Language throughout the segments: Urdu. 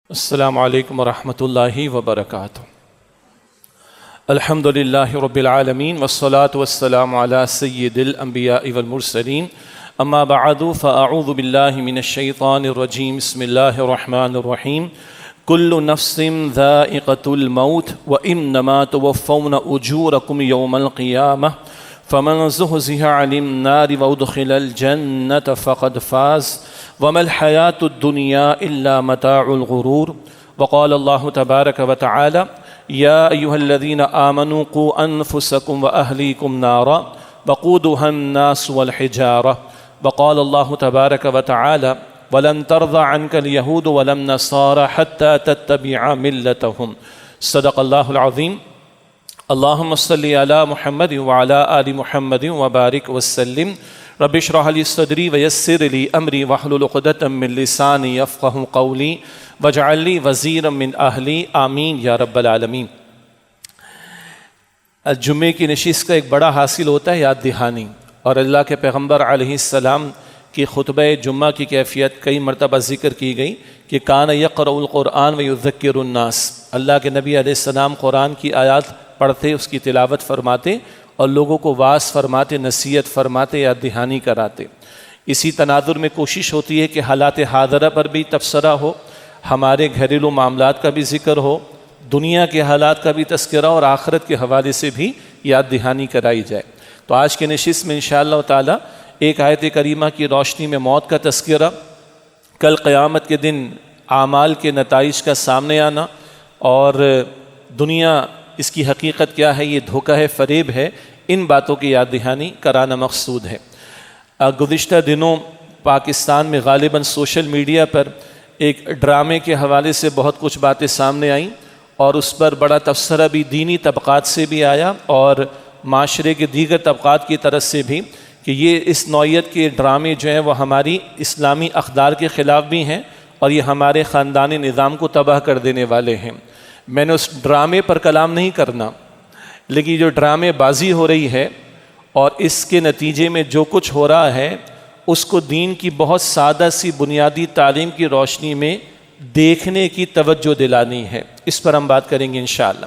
السلام علیکم ورحمۃ اللہ وبرکاتہ۔ الحمد للہ رب العالمین والصلاة والسلام علی سید الانبیاء والمرسلین، اما بعد فاعوذ باللہ من الشیطان الرجیم، بسم اللہ الرحمن الرحیم۔ کل نفس ذائقۃ الموت وانما توفون اجورکم یوم القیامہ فمن زحزح عن النار وادخل الجنة فقد فاز وما الحياة الدنيا إلا متاع الغرور۔ وقال الله تبارك وتعالى يا أيها الذين آمنوا قوا أنفسكم وأهليكم نارا وقودها الناس والحجارة۔ وقال الله تبارك وتعالى ولن ترضى عنك اليهود ولا النصارى حتى تتبع ملتهم۔ صدق الله العظيم۔ اللهم صل على محمد وعلى آل محمد وبارك وسلم۔ رب اشرح لي صدري ويسر لي امري واحلل عقدة من لساني يفقهوا قولي واجعل لي وزيرا من اهلي آمین یا رب العالمین۔ جمعے کی نشست کا ایک بڑا حاصل ہوتا ہے یاد دہانی، اور اللہ کے پیغمبر علیہ السلام کی خطبہ جمعہ کی کیفیت کئی مرتبہ ذکر کی گئی کہ کان یقرأ القرآن ویذکر الناس۔ اللہ کے نبی علیہ السلام قرآن کی آیات پڑھتے، اس کی تلاوت فرماتے اور لوگوں کو واعظ فرماتے، نصیحت فرماتے، یاد دہانی کراتے۔ اسی تناظر میں کوشش ہوتی ہے کہ حالات حاضرہ پر بھی تبصرہ ہو، ہمارے گھریلو معاملات کا بھی ذکر ہو، دنیا کے حالات کا بھی تذکرہ اور آخرت کے حوالے سے بھی یاد دہانی کرائی جائے۔ تو آج کے نشست میں انشاءاللہ تعالی ایک آیت کریمہ کی روشنی میں موت کا تذکرہ، کل قیامت کے دن اعمال کے نتائج کا سامنے آنا، اور دنیا اس کی حقیقت کیا ہے، یہ دھوکہ ہے، فریب ہے، ان باتوں کی یاد دہانی کرانا مقصود ہے۔ گزشتہ دنوں پاکستان میں غالباً سوشل میڈیا پر ایک ڈرامے کے حوالے سے بہت کچھ باتیں سامنے آئیں، اور اس پر بڑا تبصرہ بھی دینی طبقات سے بھی آیا اور معاشرے کے دیگر طبقات کی طرف سے بھی، کہ یہ اس نوعیت کے ڈرامے جو ہیں وہ ہماری اسلامی اقدار کے خلاف بھی ہیں اور یہ ہمارے خاندانی نظام کو تباہ کر دینے والے ہیں۔ میں نے اس ڈرامے پر کلام نہیں کرنا، لیکن جو ڈرامے بازی ہو رہی ہے اور اس کے نتیجے میں جو کچھ ہو رہا ہے، اس کو دین کی بہت سادہ سی بنیادی تعلیم کی روشنی میں دیکھنے کی توجہ دلانی ہے۔ اس پر ہم بات کریں گے انشاءاللہ۔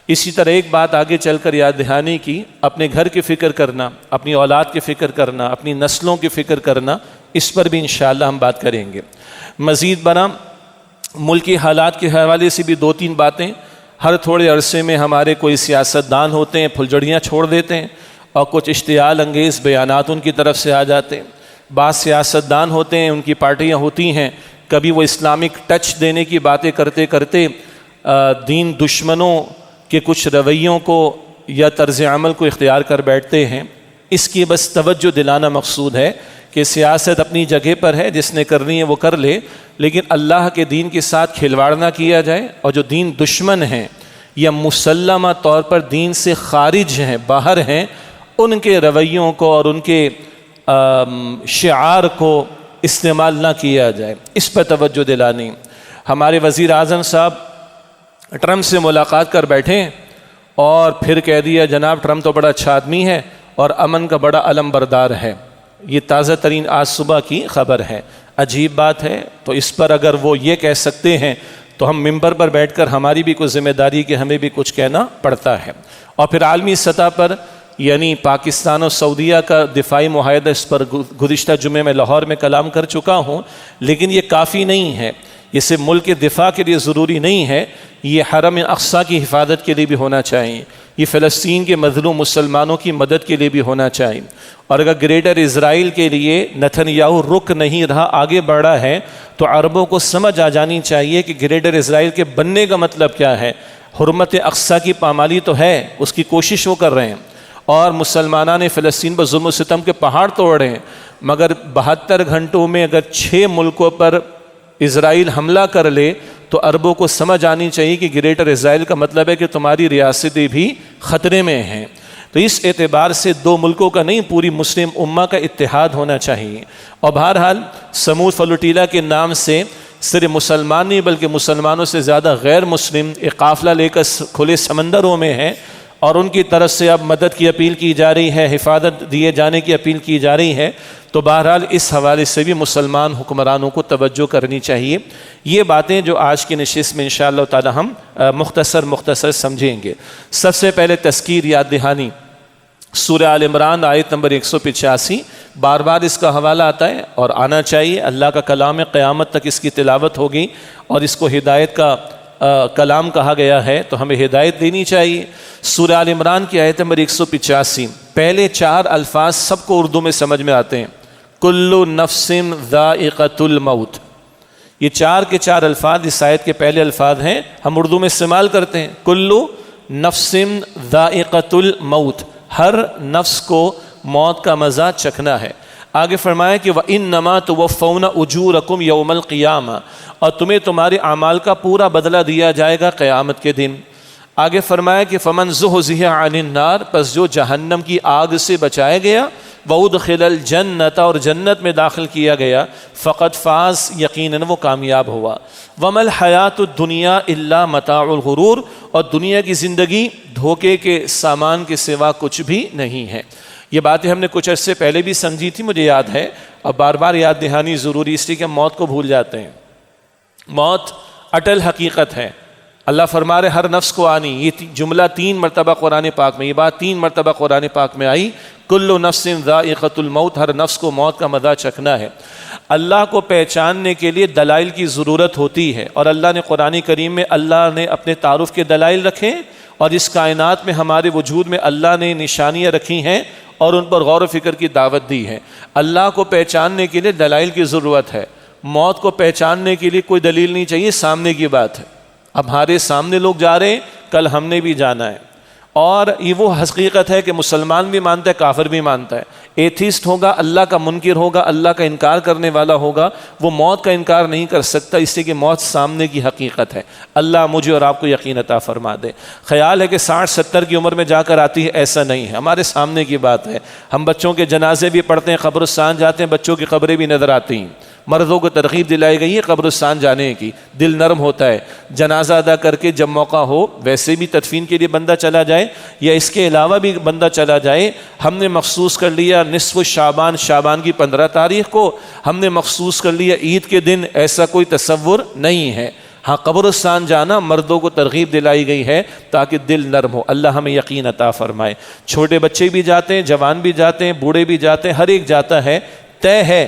اسی طرح ایک بات آگے چل کر یاد دہانی کی، اپنے گھر کی فکر کرنا، اپنی اولاد کی فکر کرنا، اپنی نسلوں کی فکر کرنا، اس پر بھی انشاءاللہ ہم بات کریں گے۔ مزید برآں ملکی حالات کے حوالے سے بھی دو تین باتیں۔ ہر تھوڑے عرصے میں ہمارے کوئی سیاستدان ہوتے ہیں پھلجھڑیاں چھوڑ دیتے ہیں اور کچھ اشتعال انگیز بیانات ان کی طرف سے آ جاتے ہیں۔ بعض سیاستدان ہوتے ہیں، ان کی پارٹیاں ہوتی ہیں، کبھی وہ اسلامک ٹچ دینے کی باتیں کرتے کرتے دین دشمنوں کے کچھ رویوں کو یا طرز عمل کو اختیار کر بیٹھتے ہیں۔ اس کی بس توجہ دلانا مقصود ہے کہ سیاست اپنی جگہ پر ہے، جس نے کرنی ہے وہ کر لے، لیکن اللہ کے دین کے ساتھ کھلواڑ نہ کیا جائے، اور جو دین دشمن ہیں یا مسلمہ طور پر دین سے خارج ہیں، باہر ہیں، ان کے رویوں کو اور ان کے شعار کو استعمال نہ کیا جائے، اس پر توجہ دلانی۔ ہمارے وزیر اعظم صاحب ٹرمپ سے ملاقات کر بیٹھے اور پھر کہہ دیا جناب ٹرمپ تو بڑا اچھا آدمی ہے اور امن کا بڑا علم بردار ہے۔ یہ تازہ ترین آج صبح کی خبر ہے۔ عجیب بات ہے۔ تو اس پر اگر وہ یہ کہہ سکتے ہیں تو ہم ممبر پر بیٹھ کر ہماری بھی کوئی ذمہ داری کہ ہمیں بھی کچھ کہنا پڑتا ہے۔ اور پھر عالمی سطح پر یعنی پاکستان اور سعودیہ کا دفاعی معاہدہ، اس پر گزشتہ جمعے میں لاہور میں کلام کر چکا ہوں، لیکن یہ کافی نہیں ہے۔ یہ صرف ملک کے دفاع کے لیے ضروری نہیں ہے، یہ حرم اقصیٰ کی حفاظت کے لیے بھی ہونا چاہیے، یہ فلسطین کے مظلوم مسلمانوں کی مدد کے لیے بھی ہونا چاہیے۔ اور اگر گریٹر اسرائیل کے لیے نتنیاہو رک نہیں رہا، آگے بڑھا ہے، تو عربوں کو سمجھ آ جانی چاہیے کہ گریٹر اسرائیل کے بننے کا مطلب کیا ہے۔ حرمت اقصیٰ کی پامالی تو ہے، اس کی کوشش وہ کر رہے ہیں، اور مسلمانوں نے فلسطین پر ظلم و ستم کے پہاڑ توڑ رہے ہیں، مگر 72 گھنٹوں میں اگر 6 ملکوں پر اسرائیل حملہ کر لے تو عربوں کو سمجھ آنی چاہیے کہ گریٹر اسرائیل کا مطلب ہے کہ تمہاری ریاستیں بھی خطرے میں ہیں۔ تو اس اعتبار سے دو ملکوں کا نہیں، پوری مسلم امہ کا اتحاد ہونا چاہیے۔ اور بہرحال سمود فلوٹیلا کے نام سے صرف مسلمان نہیں بلکہ مسلمانوں سے زیادہ غیر مسلم ایک قافلہ لے کر کھلے سمندروں میں ہیں، اور ان کی طرف سے اب مدد کی اپیل کی جا رہی ہے، حفاظت دیے جانے کی اپیل کی جا رہی ہے، تو بہرحال اس حوالے سے بھی مسلمان حکمرانوں کو توجہ کرنی چاہیے۔ یہ باتیں جو آج کی نشست میں انشاءاللہ تعالی ہم مختصر سمجھیں گے۔ سب سے پہلے تذکیر، یاد دہانی، سورہ آل عمران آیت نمبر 185، بار بار اس کا حوالہ آتا ہے اور آنا چاہیے۔ اللہ کا کلام قیامت تک اس کی تلاوت ہوگی اور اس کو ہدایت کا کلام کہا گیا ہے، تو ہمیں ہدایت دینی چاہیے۔ سورہ آل عمران کی آیت نمبر 185، پہلے 4 الفاظ سب کو اردو میں سمجھ میں آتے ہیں، کل نفس ذائقۃ الموت۔ یہ 4 کے 4 الفاظ اس آیت کے پہلے الفاظ ہیں، ہم اردو میں استعمال کرتے ہیں، کل نفس ذائقۃ الموت، ہر نفس کو موت کا مزہ چکھنا ہے۔ آگے فرمایا کہ وَإِنَّمَا تُوَفَّوْنَ أُجُورَكُمْ يَوْمَ الْقِيَامَةِ، اور تمہیں تمہارے اعمال کا پورا بدلہ دیا جائے گا قیامت کے دن۔ آگے فرمایا کہ فَمَنْ زُحْزِحَ عَنِ النَّارِ، پس جو جہنم کی آگ سے بچایا گیا، وَأُدْخِلَ الْجَنَّةَ، اور جنت میں داخل کیا گیا، فَقَدْ فَازَ، یقیناً وہ کامیاب ہوا۔ وَمَا الْحَيَاةُ الدُّنْيَا إِلَّا مَتَاعُ الْغُرُورِ، اور دنیا کی زندگی دھوکے کے سامان کے سوا کچھ بھی نہیں ہے۔ یہ باتیں ہم نے کچھ عرصے پہلے بھی سمجھی تھی، مجھے یاد ہے، اور بار بار یاد دہانی ضروری، اس لیے کہ ہم موت کو بھول جاتے ہیں۔ موت اٹل حقیقت ہے، اللہ فرما رہے ہر نفس کو آنی۔ یہ جملہ 3 مرتبہ قرآن پاک میں، یہ بات 3 مرتبہ قرآن پاک میں آئی، کل نفس ذائقۃ الموت، ہر نفس کو موت کا مزہ چکھنا ہے۔ اللہ کو پہچاننے کے لیے دلائل کی ضرورت ہوتی ہے، اور اللہ نے قرآن کریم میں اللہ نے اپنے تعارف کے دلائل رکھے، اور اس کائنات میں ہمارے وجود میں اللہ نے نشانیاں رکھی ہیں اور ان پر غور و فکر کی دعوت دی ہے۔ اللہ کو پہچاننے کے لیے دلائل کی ضرورت ہے، موت کو پہچاننے کے لیے کوئی دلیل نہیں چاہیے، سامنے کی بات ہے۔ اب ہمارے سامنے لوگ جا رہے ہیں، کل ہم نے بھی جانا ہے، اور یہ وہ حقیقت ہے کہ مسلمان بھی مانتا ہے، کافر بھی مانتا ہے۔ ایتھیسٹ ہوگا، اللہ کا منکر ہوگا، اللہ کا انکار کرنے والا ہوگا، وہ موت کا انکار نہیں کر سکتا، اس لیے کہ موت سامنے کی حقیقت ہے۔ اللہ مجھے اور آپ کو یقین عطا فرما دے۔ خیال ہے کہ 60-70 کی عمر میں جا کر آتی ہے، ایسا نہیں ہے، ہمارے سامنے کی بات ہے۔ ہم بچوں کے جنازے بھی پڑھتے ہیں، قبرستان جاتے ہیں، بچوں کی قبریں بھی نظر آتی ہیں۔ مردوں کو ترغیب دلائی گئی ہے قبرستان جانے کی، دل نرم ہوتا ہے، جنازہ ادا کر کے جب موقع ہو، ویسے بھی تدفین کے لیے بندہ چلا جائے یا اس کے علاوہ بھی بندہ چلا جائے۔ ہم نے مخصوص کر لیا نصف شعبان، شعبان کی 15 تاریخ کو ہم نے مخصوص کر لیا عید کے دن، ایسا کوئی تصور نہیں ہے۔ ہاں، قبرستان جانا مردوں کو ترغیب دلائی گئی ہے تاکہ دل نرم ہو۔ اللہ ہمیں یقین عطا فرمائے۔ چھوٹے بچے بھی جاتے ہیں، جوان بھی جاتے ہیں، بوڑھے بھی جاتے ہیں، ہر ایک جاتا ہے، طے ہے۔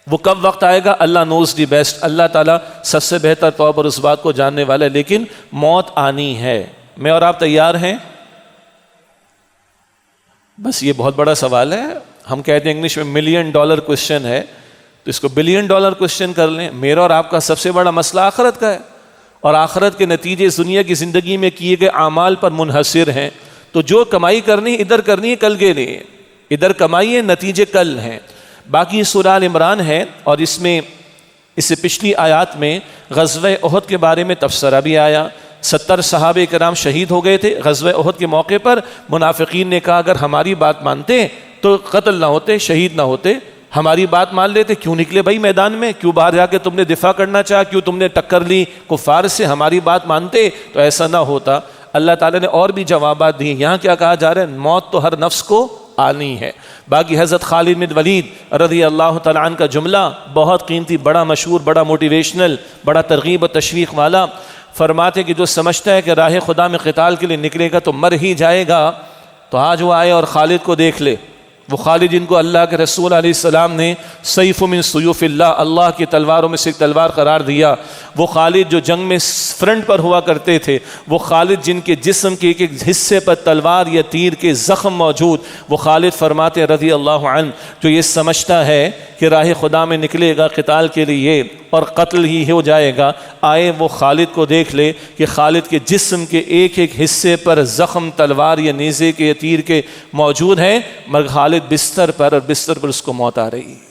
وہ کب وقت آئے گا اللہ نوز دی بیسٹ، اللہ تعالیٰ سب سے بہتر طور پر اس بات کو جاننے والا ہے، لیکن موت آنی ہے۔ میں اور آپ تیار ہیں؟ بس یہ بہت بڑا سوال ہے، ہم کہتے ہیں انگلش میں $1 ملین کوشچن ہے، تو اس کو $1 بلین کوشچن کر لیں۔ میرا اور آپ کا سب سے بڑا مسئلہ آخرت کا ہے، اور آخرت کے نتیجے دنیا کی زندگی میں کیے گئے اعمال پر منحصر ہیں۔ تو جو کمائی کرنی ادھر کرنی ہے کل کے لیے، ادھر کمائیے، نتیجے کل ہیں۔ باقی سورہ آل عمران ہے، اور اس میں اس سے پچھلی آیات میں غزوہ احد کے بارے میں تبصرہ بھی آیا۔ 70 صحابہ کرام شہید ہو گئے تھے غزوہ احد کے موقع پر۔ منافقین نے کہا اگر ہماری بات مانتے تو قتل نہ ہوتے، شہید نہ ہوتے، ہماری بات مان لیتے، کیوں نکلے بھائی میدان میں، کیوں باہر جا کے تم نے دفاع کرنا چاہا، کیوں تم نے ٹکر لی کفار سے، ہماری بات مانتے تو ایسا نہ ہوتا۔ اللہ تعالیٰ نے اور بھی جوابات دیے۔ یہاں کیا کہا جا رہا ہے؟ موت تو ہر نفس کو آنی ہے۔ باقی حضرت خالد بن ولید رضی اللہ تعالیٰ عنہ کا جملہ بہت قیمتی، بڑا مشہور، بڑا موٹیویشنل، بڑا ترغیب و تشویق والا، فرماتے کہ جو سمجھتا ہے کہ راہ خدا میں قتال کے لیے نکلے گا تو مر ہی جائے گا، تو آج وہ آئے اور خالد کو دیکھ لے۔ وہ خالد جن کو اللہ کے رسول علیہ السلام نے سیف من سیوف اللہ، اللہ کی تلواروں میں سے ایک تلوار قرار دیا، وہ خالد جو جنگ میں فرنٹ پر ہوا کرتے تھے، وہ خالد جن کے جسم کے ایک ایک حصے پر تلوار یا تیر کے زخم موجود، وہ خالد فرماتے رضی اللہ عنہ جو یہ سمجھتا ہے کہ راہ خدا میں نکلے گا قتال کے لیے اور قتل ہی ہو جائے گا، آئے وہ خالد کو دیکھ لے کہ خالد کے جسم کے ایک ایک حصے پر زخم تلوار یا نیزے کے یا تیر کے موجود ہیں، مگر خالد بستر پر، اور بستر پر اس کو موت آ رہی ہے۔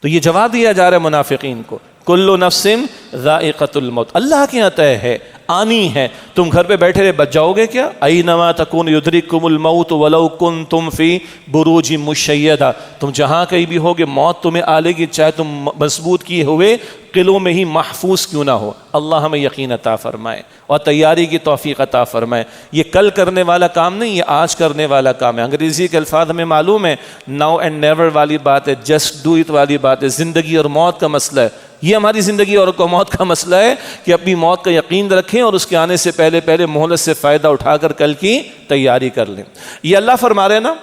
تو یہ جواب دیا جا رہا ہے منافقین کو، کل نفس ذائقۃ الموت۔ اللہ کے یہاں طے ہے، آنی ہے. تم گھر پہ بیٹھے رہے بچ جاؤ گے کیا؟ اینما تکون یدرککم الموت ولو کنتم فی بروج مشیدہ. تم جہاں کہیں بھی ہوگے موت تمہیں آ لے گی، چاہے تم مضبوط کیے ہوئے قلعوں میں ہی محفوظ کیوں نہ ہو. اللہ ہمیں یقین عطا فرمائے اور تیاری کی توفیق عطا فرمائے. یہ کل کرنے والا کام نہیں، یہ آج کرنے والا کام ہے. انگریزی کے الفاظ ہمیں معلوم ہے، ناؤ اینڈ نیور والی بات ہے، جسٹ ڈو اٹ والی بات ہے. زندگی اور موت کا مسئلہ ہے. یہ ہماری زندگی اور موت کا مسئلہ ہے کہ اپنی موت کا یقین رکھیں اور اس کے آنے سے پہلے پہلے مہلت سے فائدہ اٹھا کر کل کی تیاری کر لیں. یہ اللہ فرما رہے ہیں نا.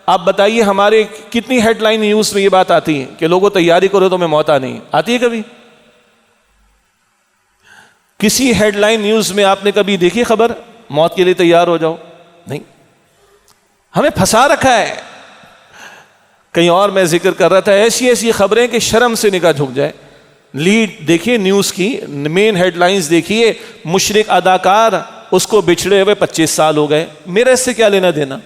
آپ بتائیے ہمارے کتنی ہیڈ لائن نیوز میں یہ بات آتی ہے کہ لوگوں تیاری کرو تو میں موت آنی آتی ہے؟ کبھی کسی ہیڈ لائن نیوز میں آپ نے کبھی دیکھی خبر موت کے لیے تیار ہو جاؤ؟ نہیں. ہمیں پھنسا رکھا ہے. کہیں اور میں ذکر کر رہا تھا، ایسی ایسی خبریں کہ شرم سے نگاہ جھک جائے. لیڈ دیکھیے نیوز کی، مین ہیڈ لائنز دیکھیے، مشرک اداکار اس کو بچھڑے ہوئے 25 سال ہو گئے. میرا اس سے کیا لینا دینا؟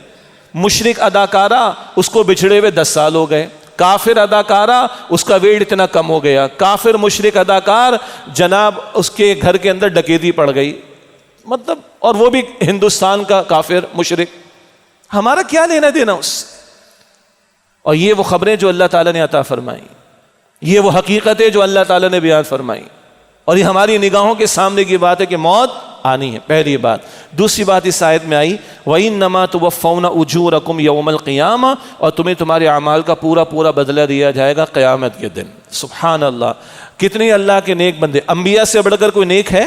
مشرک اداکارہ اس کو بچھڑے ہوئے 10 سال ہو گئے. کافر اداکارہ اس کا ویٹ اتنا کم ہو گیا. کافر مشرک اداکار جناب اس کے گھر کے اندر ڈکیتی پڑ گئی. مطلب اور وہ بھی ہندوستان کا کافر مشرک. ہمارا کیا لینا دینا اس سے؟ اور یہ وہ خبریں جو اللہ تعالیٰ نے عطا فرمائی، یہ وہ حقیقتیں جو اللہ تعالیٰ نے بیان فرمائی، اور یہ ہماری نگاہوں کے سامنے کی بات ہے کہ موت آنی ہے. پہلی بات. دوسری بات اس آیت میں آئی وَإِنَّمَا تُوَفَّوْنَ أُجُورَكُمْ يَوْمَ الْقِيَامَةِ، اور تمہیں تمہارے اعمال کا پورا پورا بدلہ دیا جائے گا قیامت کے دن. سبحان اللہ. کتنے اللہ کے نیک بندے. انبیاء سے بڑھ کر کوئی نیک ہے؟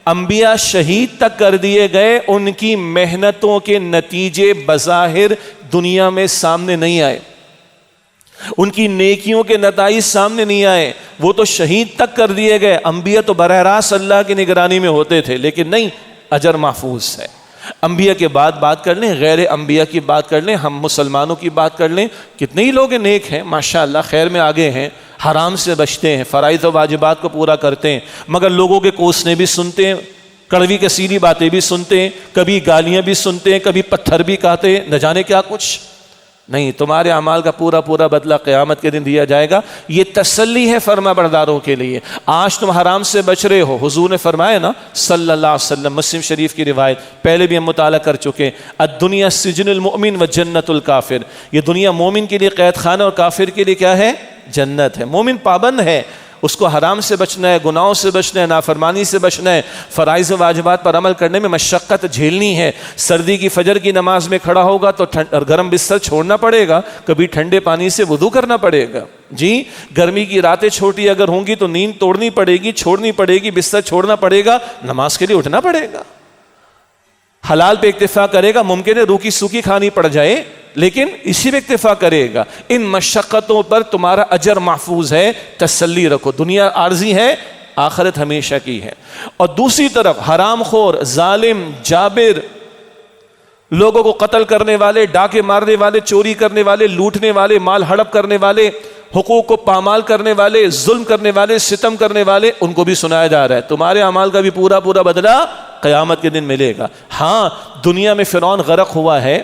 انبیاء شہید تک کر دیے گئے، ان کی محنتوں کے نتیجے بظاہر دنیا میں سامنے نہیں آئے، ان کی نیکیوں کے نتائج سامنے نہیں آئے. وہ تو شہید تک کر دیے گئے. انبیاء تو براہ راست اللہ کی نگرانی میں ہوتے تھے، لیکن نہیں، اجر محفوظ ہے. انبیاء کے بعد بات کر لیں، غیر انبیاء کی بات کر لیں، ہم مسلمانوں کی بات کر لیں. کتنے ہی لوگ نیک ہیں ماشاءاللہ، خیر میں آگے ہیں، حرام سے بچتے ہیں، فرائض و واجبات کو پورا کرتے ہیں، مگر لوگوں کے کوسنے بھی سنتے ہیں، کڑوی کسیلی باتیں بھی سنتے ہیں، کبھی گالیاں بھی سنتے ہیں، کبھی پتھر بھی کھاتے ہیں، نہ جانے کیا کچھ. نہیں، تمہارے اعمال کا پورا پورا بدلہ قیامت کے دن دیا جائے گا. یہ تسلی ہے فرما برداروں کے لیے. آج تم حرام سے بچ رہے ہو. حضور نے فرمایا نا صلی اللہ علیہ وسلم، مسلم شریف کی روایت پہلے بھی ہم مطالعہ کر چکے، الدنیا سجن المؤمن و جنت الکافر. یہ دنیا مومن کے لیے قید خانہ اور کافر کے لیے کیا ہے؟ جنت ہے. مومن پابند ہے، اس کو حرام سے بچنا ہے، گناہوں سے بچنا ہے، نافرمانی سے بچنا ہے، فرائض و واجبات پر عمل کرنے میں مشقت جھیلنی ہے. سردی کی فجر کی نماز میں کھڑا ہوگا تو گرم بستر چھوڑنا پڑے گا، کبھی ٹھنڈے پانی سے وضو کرنا پڑے گا. جی، گرمی کی راتیں چھوٹی اگر ہوں گی تو نیند توڑنی پڑے گی، چھوڑنی پڑے گی، بستر چھوڑنا پڑے گا، نماز کے لیے اٹھنا پڑے گا. حلال پہ اکتفا کرے گا، ممکن ہے روکی سوکھی کھانی پڑ جائے لیکن اسی پہ اکتفا کرے گا. ان مشقتوں پر تمہارا اجر محفوظ ہے، تسلی رکھو. دنیا عارضی ہے، آخرت ہمیشہ کی ہے. اور دوسری طرف حرام خور، ظالم، جابر، لوگوں کو قتل کرنے والے، ڈاکے مارنے والے، چوری کرنے والے، لوٹنے والے، مال ہڑپ کرنے والے، حقوق کو پامال کرنے والے، ظلم کرنے والے، ستم کرنے والے، ان کو بھی سنایا جا رہا ہے تمہارے اعمال کا بھی پورا پورا بدلہ قیامت کے دن ملے گا. ہاں، دنیا میں فرعون غرق ہوا ہے،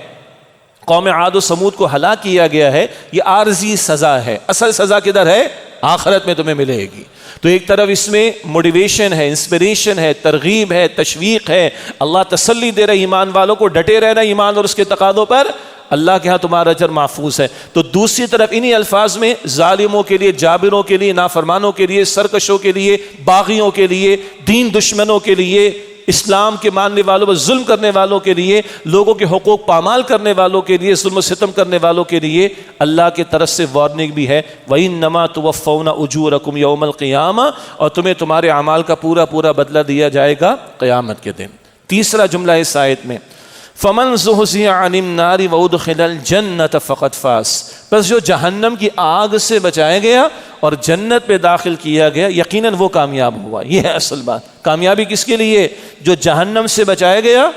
قوم عاد و سمود کو ہلاک کیا گیا ہے، یہ عارضی سزا ہے. اصل سزا کدھر ہے؟ آخرت میں تمہیں ملے گی. تو ایک طرف اس میں موٹیویشن ہے، انسپریشن ہے، ترغیب ہے، تشویق ہے. اللہ تسلی دے رہا ہے ایمان والوں کو، ڈٹے رہنا ایمان اور اس کے تقاضوں پر، اللہ کے ہاں تمہارا اجر محفوظ ہے. تو دوسری طرف انہی الفاظ میں ظالموں کے لیے، جابروں کے لیے، نافرمانوں کے لیے، سرکشوں کے لیے، باغیوں کے لیے، دین دشمنوں کے لیے، اسلام کے ماننے والوں پر ظلم کرنے والوں کے لیے، لوگوں کے حقوق پامال کرنے والوں کے لیے، ظلم و ستم کرنے والوں کے لیے اللہ کی طرف سے وارننگ بھی ہے. وَإِنَّمَا تُوَفَّوْنَ أُجُورَكُمْ يَوْمَ الْقِيَامَةِ، اور تمہیں تمہارے اعمال کا پورا پورا بدلہ دیا جائے گا قیامت کے دن. تیسرا جملہ اس آیت میں فَمَنْ زُحْزِحَ عَنِ النَّارِ وَأُدْخِلَ الْجَنَّةَ فَقَدْ فَازَ، بس جو جہنم کی آگ سے بچایا گیا اور جنت پہ داخل کیا گیا، یقیناً وہ کامیاب ہوا. یہ ہے اصل بات. کامیابی کس کے لیے؟ جو جہنم سے بچایا گیا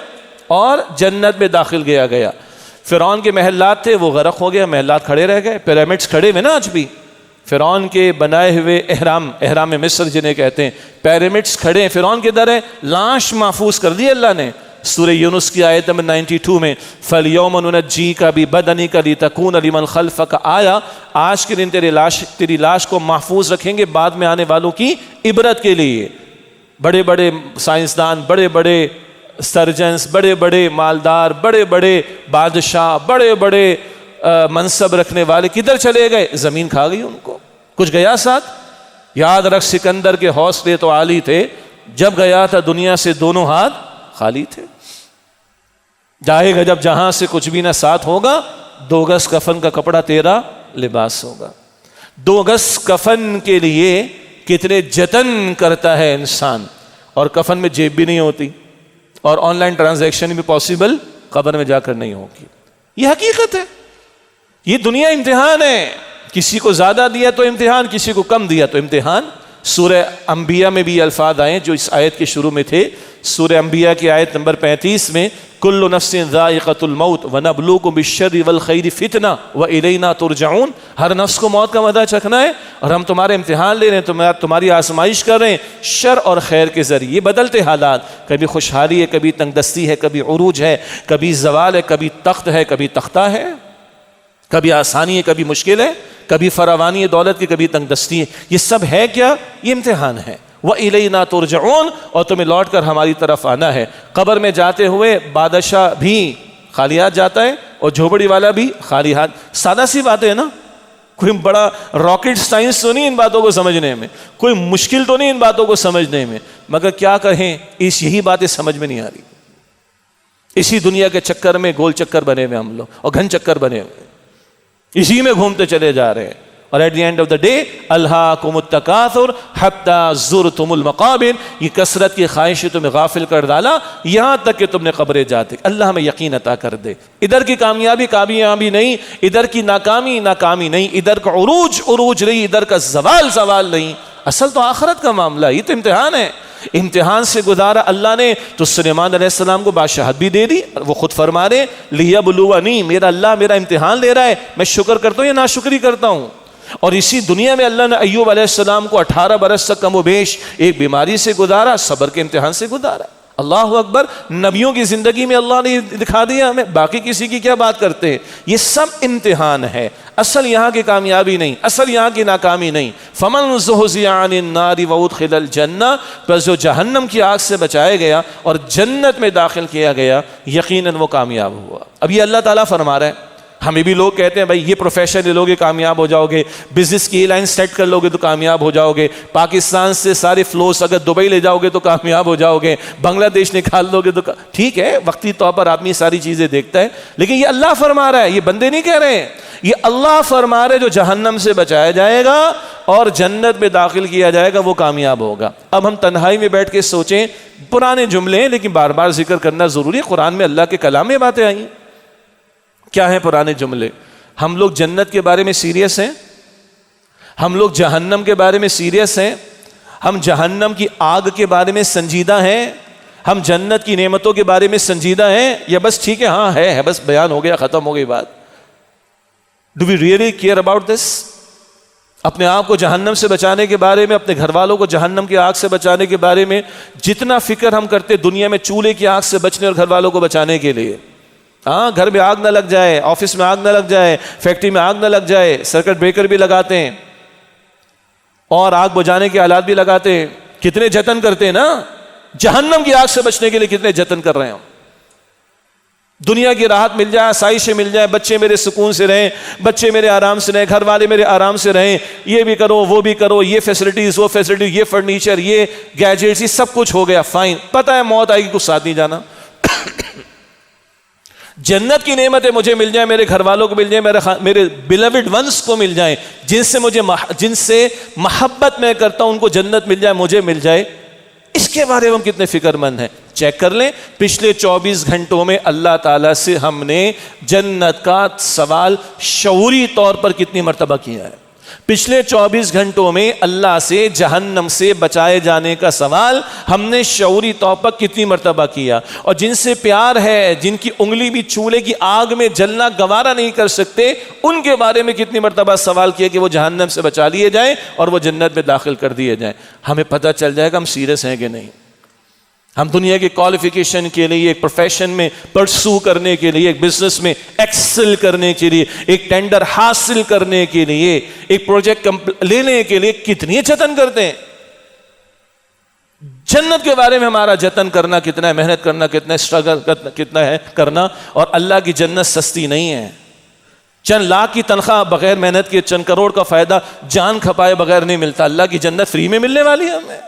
اور جنت میں داخل گیا. فرعون کے محلات تھے، وہ غرق ہو گیا، محلات کھڑے رہ گئے. پیرامڈز کھڑے ہوئے نا آج بھی، فرعون کے بنائے ہوئے احرام مصر جنہیں کہتے ہیں، پیرامڈز کھڑے ہیں. فرعون کے در ہے، لاش محفوظ کر دی اللہ نے. سورہ یونس کی آیت نمبر 92 میں فَالْيَوْمَ نُنَجِّيكَ بِبَدَنِكَ لِتَكُونَ لِمَنْ خَلْفَكَ آیا، آج کے دن تیری لاش کو محفوظ رکھیں گے بعد میں آنے والوں کی عبرت کے لیے. بڑے بڑے سائنسدان، بڑے بڑے سرجنز، بڑے بڑے مالدار، بڑے بڑے بادشاہ، بڑے بڑے منصب رکھنے والے کدھر چلے گئے؟ زمین کھا گئی ان کو، کچھ گیا ساتھ؟ یاد رکھ سکندر کے حوصلے تو عالی تھے، جب گیا تھا دنیا سے دونوں ہاتھ خالی تھے۔ جائے گا جب جہاں سے کچھ بھی نہ ساتھ ہوگا، 2 گز کفن کا کپڑا تیرا لباس ہوگا۔ 2 گز کفن کے لیے کتنے جتن کرتا ہے انسان، اور کفن میں جیب بھی نہیں ہوتی، اور آن لائن ٹرانزیکشن بھی پاسبل قبر میں جا کر نہیں ہوگی۔ یہ حقیقت ہے، یہ دنیا امتحان ہے، کسی کو زیادہ دیا تو امتحان، کسی کو کم دیا تو امتحان۔ سورہ انبیاء میں بھی الفاظ آئے جو اس آیت کے شروع میں تھے، سورہ انبیاء کی آیت نمبر 35 میں کل نفس ذائقۃ الموت ونبلوکم بالشر والخیر فتنہ والینا ترجعون، ہر نفس کو موت کا مزہ چکھنا ہے، اور ہم تمہارے امتحان لے رہے ہیں، تمہاری آزمائش کر رہے ہیں شر اور خیر کے ذریعے۔ یہ بدلتے حالات، کبھی خوشحالی ہے، کبھی تنگ دستی ہے، کبھی عروج ہے، کبھی زوال ہے، کبھی تخت ہے، کبھی تختہ ہے، کبھی آسانی ہے، کبھی مشکل ہے، کبھی فراوانی ہے دولت کی، کبھی تنگ دستی ہے۔ یہ سب ہے کیا؟ یہ امتحان ہے۔ وَإِلَيْنَا تُرْجَعُونَ، اور تمہیں لوٹ کر ہماری طرف آنا ہے۔ قبر میں جاتے ہوئے بادشاہ بھی خالی ہاتھ جاتا ہے، اور جھوپڑی والا بھی خالی ہاتھ۔ سادہ سی باتیں ہے نا، کوئی بڑا راکٹ سائنس تو نہیں ان باتوں کو سمجھنے میں، کوئی مشکل تو نہیں ان باتوں کو سمجھنے میں، مگر کیا کہیں، یہی باتیں سمجھ میں نہیں آ رہی۔ اسی دنیا کے چکر میں گول چکر بنے ہوئے ہم لوگ، اور گھن چکر بنے ہوئے، اسی میں گھومتے چلے جا رہے ہیں، اور at the end of the day الہاکم التکاثر حتی زرتم المقابر، یہ کثرت کی خواہشیں تمہیں غافل کر ڈالا یہاں تک کہ تم نے قبریں جاتے۔ اللہ ہمیں یقین عطا کر دے، ادھر کی کامیابی کامیابی نہیں، ادھر کی ناکامی ناکامی نہیں، ادھر کا عروج عروج نہیں، ادھر کا زوال زوال نہیں، اصل تو آخرت کا معاملہ، یہ تو امتحان ہے۔ امتحان سے گزارا اللہ نے تو سلیمان علیہ السلام کو بادشاہت بھی دے دی، وہ خود فرما رہے لیبلونی، میرا اللہ میرا امتحان لے رہا ہے، میں شکر کرتا ہوں یا ناشکری کرتا ہوں۔ اور اسی دنیا میں اللہ نے ایوب علیہ السلام کو 18 برس تک کم و بیش ایک بیماری سے گزارا، صبر کے امتحان سے گزارا۔ اللہ اکبر، نبیوں کی زندگی میں اللہ نے دکھا دیا ہمیں، باقی کسی کی کیا بات کرتے ہیں۔ یہ سب امتحان ہے، اصل یہاں کی کامیابی نہیں، اصل یہاں کی ناکامی نہیں۔ فمن زحزح عن النار وادخل الجنہ، بس جو جہنم کی آگ سے بچایا گیا اور جنت میں داخل کیا گیا، یقیناً وہ کامیاب ہوا۔ اب یہ اللہ تعالیٰ فرما رہا ہے، ہمیں بھی لوگ کہتے ہیں بھائی یہ پروفیشن لے لو گے کامیاب ہو جاؤ گے، بزنس کی لائن سیٹ کر لو گے تو کامیاب ہو جاؤ گے، پاکستان سے سارے فلوز اگر دبئی لے جاؤ گے تو کامیاب ہو جاؤ گے، بنگلہ دیش نکال دو گے تو ٹھیک ہے، وقتی طور پر آدمی ساری چیزیں دیکھتا ہے، لیکن یہ اللہ فرما رہا ہے، یہ بندے نہیں کہہ رہے ہیں، یہ اللہ فرما رہے جو جہنم سے بچایا جائے گا اور جنت میں داخل کیا جائے گا وہ کامیاب ہوگا۔ اب ہم تنہائی میں بیٹھ کے سوچیں، پرانے جملے ہیں لیکن بار بار ذکر کرنا ضروری ہے، قرآن میں اللہ کے کلام میں باتیں آئی ہیں۔ کیا ہیں پرانے جملے؟ ہم لوگ جنت کے بارے میں سیریس ہیں، ہم لوگ جہنم کے بارے میں سیریس ہیں، ہم جہنم کی آگ کے بارے میں سنجیدہ ہیں، ہم جنت کی نعمتوں کے بارے میں سنجیدہ ہیں، یا بس ٹھیک ہے ہاں ہے بس بیان ہو گیا ختم ہو گئی بات؟ Do we really care about this? اپنے آپ کو جہنم سے بچانے کے بارے میں، اپنے گھر والوں کو جہنم کی آگ سے بچانے کے بارے میں جتنا فکر ہم کرتے دنیا میں چولہے کی آگ سے بچنے اور گھر والوں کو بچانے کے لیے، ہاں گھر میں آگ نہ لگ جائے، آفس میں آگ نہ لگ جائے، فیکٹری میں آگ نہ لگ جائے، سرکٹ بریکر بھی لگاتے ہیں اور آگ بجھانے کے آلات بھی لگاتے ہیں، کتنے جتن کرتے ہیں نا، جہنم کی آگ سے بچنے کے لیے کتنے جتن کر رہے ہیں۔ دنیا کی راحت مل جائے، آسائشیں مل جائیں، بچے میرے سکون سے رہیں، بچے میرے آرام سے رہیں، گھر والے میرے آرام سے رہیں، یہ بھی کرو وہ بھی کرو، یہ فیسلٹیز وہ فیسلٹیز، یہ فرنیچر یہ گیجٹس، یہ سب کچھ ہو گیا، فائن، پتہ ہے موت آئے گی، کچھ ساتھ نہیں جانا۔ جنت کی نعمتیں مجھے مل جائیں، میرے گھر والوں کو مل جائیں، میرے بیلوڈ ونس کو مل جائیں، جن سے محبت میں کرتا ہوں ان کو جنت مل جائے، مجھے مل جائے، اس کے بارے میں ہم کتنے فکر مند ہیں۔ چیک کر لیں پچھلے 24 گھنٹوں میں اللہ تعالیٰ سے ہم نے جنت کا سوال شعوری طور پر کتنی مرتبہ کیا ہے۔ پچھلے 24 گھنٹوں میں اللہ سے جہنم سے بچائے جانے کا سوال ہم نے شعوری طور پر کتنی مرتبہ کیا، اور جن سے پیار ہے، جن کی انگلی بھی چولہے کی آگ میں جلنا گوارا نہیں کر سکتے، ان کے بارے میں کتنی مرتبہ سوال کیا کہ وہ جہنم سے بچا لیے جائیں اور وہ جنت میں داخل کر دیے جائیں۔ ہمیں پتہ چل جائے گا ہم سیریس ہیں کہ نہیں۔ ہم دنیا کی کوالیفیکیشن کے لیے، ایک پروفیشن میں پرسو کرنے کے لیے، ایک بزنس میں ایکسل کرنے کے لیے، ایک ٹینڈر حاصل کرنے کے لیے، ایک پروجیکٹ لینے کے لیے کتنی جتن کرتے ہیں۔ جنت کے بارے میں ہمارا جتن کرنا کتنا ہے، محنت کرنا کتنا ہے، اسٹرگل کتنا ہے کرنا. اور اللہ کی جنت سستی نہیں ہے. چند لاکھ کی تنخواہ بغیر محنت کے، چند کروڑ کا فائدہ جان کھپائے بغیر نہیں ملتا. اللہ کی جنت فری میں ملنے والی ہے ہمیں.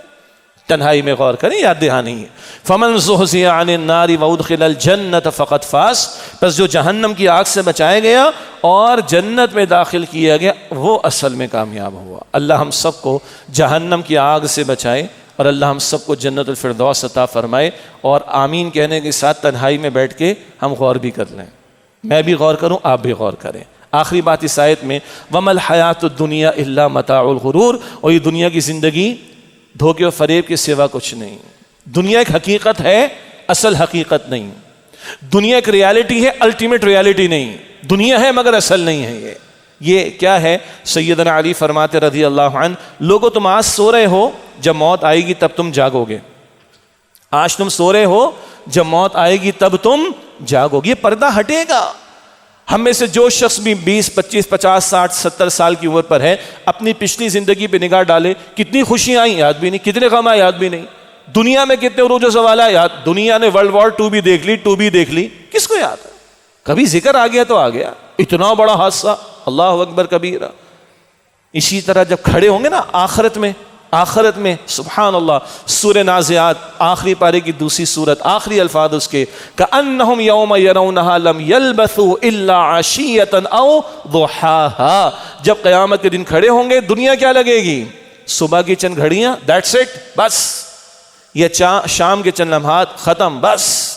تنہائی میں غور کریں، یاد دہانی ہے. فمن زحزح عن النار وادخل الجنۃ فقد فاز، پس جو جہنم کی آگ سے بچایا گیا اور جنت میں داخل کیا گیا وہ اصل میں کامیاب ہوا. اللہ ہم سب کو جہنم کی آگ سے بچائے اور اللہ ہم سب کو جنت الفردوس عطا فرمائے. اور آمین کہنے کے ساتھ تنہائی میں بیٹھ کے ہم غور بھی کر لیں، میں بھی غور کروں، آپ بھی غور کریں. آخری بات اس آیت میں وَمَا الْحَيَاةُ الدُّنْيَا إِلَّا مَتَاعُ الْغُرُورِ، اور یہ دنیا کی زندگی دھوکے و فریب کے سوا کچھ نہیں. دنیا ایک حقیقت ہے، اصل حقیقت نہیں. دنیا ایک ریالٹی ہے، الٹیمیٹ ریالٹی نہیں. دنیا ہے مگر اصل نہیں ہے. یہ کیا ہے؟ سیدنا علی فرماتے رضی اللہ عنہ، لوگو تم آج سو رہے ہو، جب موت آئے گی تب تم جاگو گے. آج تم سو رہے ہو، جب موت آئے گی تب تم جاگو گے. یہ پردہ ہٹے گا. ہم میں سے جو شخص بھی 20 25 50 60 70 سال کی عمر پر ہے، اپنی پچھلی زندگی پہ نگاہ ڈالے، کتنی خوشیاں آئیں یاد بھی نہیں، کتنے غم آئے یاد بھی نہیں. دنیا میں کتنے عروج و زوال آئے یاد. دنیا نے ورلڈ وار 2 بھی دیکھ لی، 2 بھی دیکھ لی، کس کو یاد ہے؟ کبھی ذکر آ گیا تو آ گیا. اتنا بڑا حادثہ، اللہ اکبر کبیرہ. اسی طرح جب کھڑے ہوں گے نا آخرت میں سبحان اللہ، سورہ نازعات آخری پارے کی دوسری سورت، آخری الفاظ اس کے کأنہم یوم یرونہا لم یلبثوا الا عشیۃ او ضحاہا. جب قیامت کے دن کھڑے ہوں گے، دنیا کیا لگے گی؟ صبح کی چند گھڑیاں، دیٹس اٹ، بس. یہ شام کے چند لمحات، ختم، بس.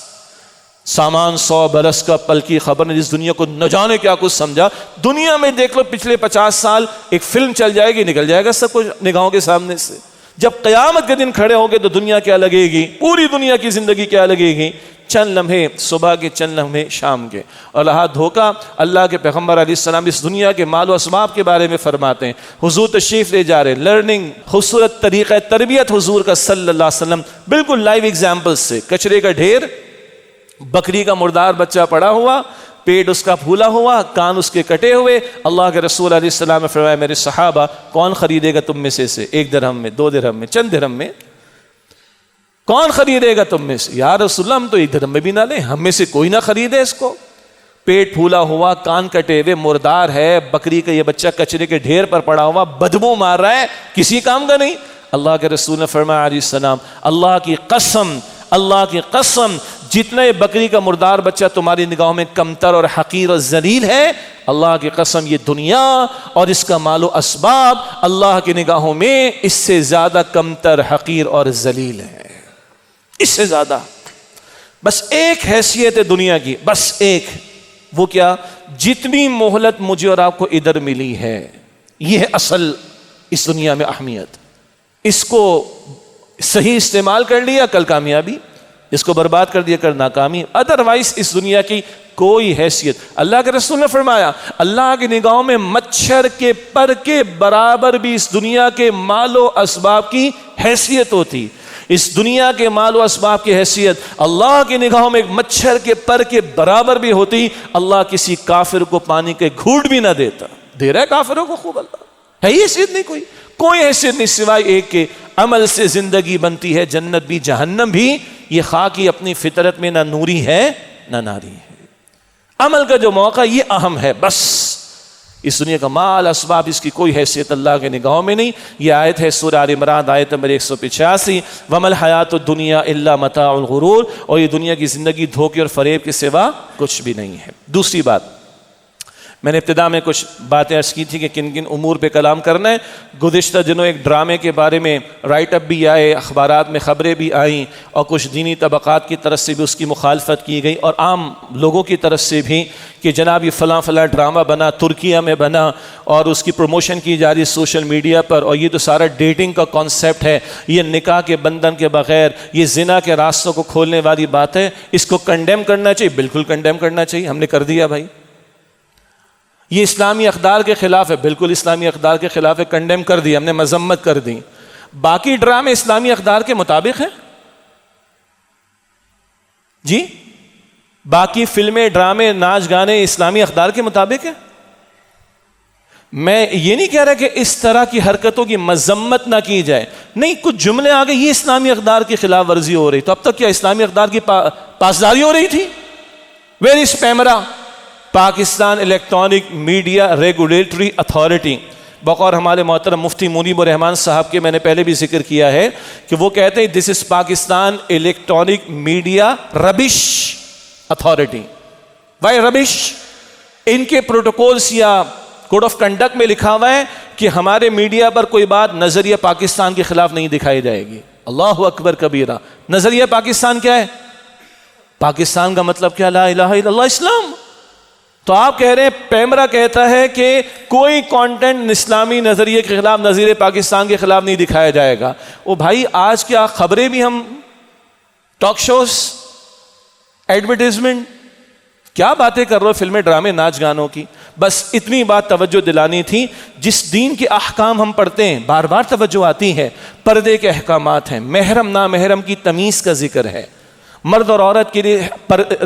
سامان 100 برس کا پل کی خبر نے جس دنیا کو نہ جانے کیا کچھ سمجھا. دنیا میں دیکھ لو پچھلے 50 سال، ایک فلم چل جائے گی، نکل جائے گا سب کچھ نگاہوں کے سامنے سے. جب قیامت کے دن کھڑے ہوگے تو دنیا کیا لگے گی؟ پوری دنیا کی زندگی کیا لگے گی؟ چند لمحے صبح کے، چند لمحے شام کے. اور رہا دھوکہ، اللہ کے پیغمبر علیہ السلام اس دنیا کے مال و اسباب کے بارے میں فرماتے ہیں. حضور تشریف لے جا رہے، لرننگ، خوبصورت طریقہ تربیت حضور کا صلی اللہ علیہ وسلم، بالکل لائیو ایگزامپل سے. کچرے کا ڈھیر، بکری کا مردار بچہ پڑا ہوا، پیٹ اس کا پھولا ہوا، کان اس کے کٹے ہوئے. اللہ کے رسول علیہ السلام نے فرمایا میرے صحابہ کون خریدے گا تم میں سے 1 درہم میں، 2 درہم میں، چند درہم میں؟ کون خریدے گا تم میں سے؟ یا رسول اللہ ہم تو 1 درہم میں بھی نہ لیں، ہم میں سے کوئی نہ خریدے اس کو. پیٹ پھولا ہوا، کان کٹے ہوئے، مردار ہے، بکری کا یہ بچہ کچرے کے ڈھیر پر پڑا ہوا، بدبو مار رہا ہے، کسی کام کا نہیں. اللہ کے رسول نے فرمایا علیہ السلام اللہ کی قسم جتنے بکری کا مردار بچہ تمہاری نگاہوں میں کمتر اور حقیر اور ذلیل ہے، اللہ کی قسم یہ دنیا اور اس کا مال و اسباب اللہ کی نگاہوں میں اس سے زیادہ کمتر، حقیر اور ذلیل ہے. اس سے زیادہ. بس ایک حیثیت ہے دنیا کی، بس ایک. وہ کیا؟ جتنی مہلت مجھے اور آپ کو ادھر ملی ہے، یہ ہے اصل اس دنیا میں اہمیت. اس کو صحیح استعمال کر لیا کل کامیابی، اس کو برباد کر دیا کر ناکامی. ادروائز اس دنیا کی کوئی حیثیت. اللہ کے رسول نے فرمایا اللہ کی نگاہوں میں مچھر کے پر کے برابر بھی اس دنیا کے مال و اسباب کی حیثیت ہوتی. اس دنیا کے مال و اسباب کی حیثیت اللہ کی نگاہوں میں ایک مچھر کے پر کے برابر بھی ہوتی. اللہ کسی کافر کو پانی کے گھونٹ بھی نہ دیتا. دے رہا ہے کافروں کو خوب. اللہ ہے حیثیت نہیں، کوئی حیثیت نہیں سوائے ایک کے عمل سے زندگی بنتی ہے، جنت بھی جہنم بھی. یہ خاکی اپنی فطرت میں نہ نوری ہے نہ ناری ہے. عمل کا جو موقع یہ اہم ہے. بس اس دنیا کا مال اسباب اس کی کوئی حیثیت اللہ کے نگاہوں میں نہیں. یہ آیت ہے سورہ آل عمران آیت نمبر 185 وَمَا الْحَيَاةُ الدُّنْيَا إِلَّا مَتَاعُ الْغُرُورِ. اور یہ دنیا کی زندگی دھوکے اور فریب کے سوا کچھ بھی نہیں ہے. دوسری بات، میں نے ابتدا میں کچھ باتیں عرض کی تھی کہ کن کن امور پہ کلام کرنا ہے. گزشتہ دنوں ایک ڈرامے کے بارے میں رائٹ اپ بھی آئے، اخبارات میں خبریں بھی آئیں، اور کچھ دینی طبقات کی طرف سے بھی اس کی مخالفت کی گئی، اور عام لوگوں کی طرف سے بھی کہ جناب یہ فلاں ڈرامہ بنا، ترکیہ میں بنا، اور اس کی پروموشن کی جا رہی ہے سوشل میڈیا پر، اور یہ تو سارا ڈیٹنگ کا کانسیپٹ ہے، یہ نکاح کے بندھن کے بغیر یہ زنا کے راستوں کو کھولنے والی بات ہے. اس کو کنڈیم کرنا چاہیے، بالکل کنڈیم کرنا چاہیے. ہم نے کر دیا بھائی. یہ اسلامی اقدار کے خلاف ہے، بالکل اسلامی اقدار کے خلاف ہے، کنڈیم کر دیا ہم نے، مذمت کر دی. باقی ڈرامے اسلامی اقدار کے مطابق ہیں جی؟ باقی فلمیں، ڈرامے، ناچ گانے اسلامی اقدار کے مطابق ہیں؟ میں یہ نہیں کہہ رہا کہ اس طرح کی حرکتوں کی مذمت نہ کی جائے، نہیں، کچھ جملے آگے یہ اسلامی اقدار کی خلاف ورزی ہو رہی، تو اب تک کیا اسلامی اقدار کی پاسداری ہو رہی تھی؟ Where is PEMRA? Pakistan electronic media regulatory authority, بقول ہمارے محترم مفتی منیب الرحمان صاحب کے میں نے پہلے بھی ذکر کیا ہے کہ وہ کہتے ہیں دس از پاکستان الیکٹرانک میڈیا ربش اتھارٹی۔ وائی ربش؟ ان کے پروٹوکولز یا کوڈ آف کنڈکٹ میں لکھا ہوا ہے کہ ہمارے میڈیا پر کوئی بات نظریہ پاکستان کے خلاف نہیں دکھائی جائے گی۔ اللہ اکبر کبیرہ۔ نظریہ پاکستان کیا ہے؟ پاکستان کا مطلب کیا؟ لا الہ الا اللہ، اسلام۔ تو آپ کہہ رہے ہیں پیمرا کہتا ہے کہ کوئی کانٹینٹ اسلامی نظریے کے خلاف، نظریہ پاکستان کے خلاف نہیں دکھایا جائے گا۔ او بھائی، آج کیا خبریں بھی ہم ٹاک شوز، ایڈورٹائزمنٹ، کیا باتیں کر رہے ہو، فلمیں، ڈرامے، ناچ گانوں کی۔ بس اتنی بات توجہ دلانی تھی۔ جس دین کے احکام ہم پڑھتے ہیں، بار بار توجہ آتی ہے، پردے کے احکامات ہیں، محرم نامحرم کی تمیز کا ذکر ہے، مرد اور عورت کے لیے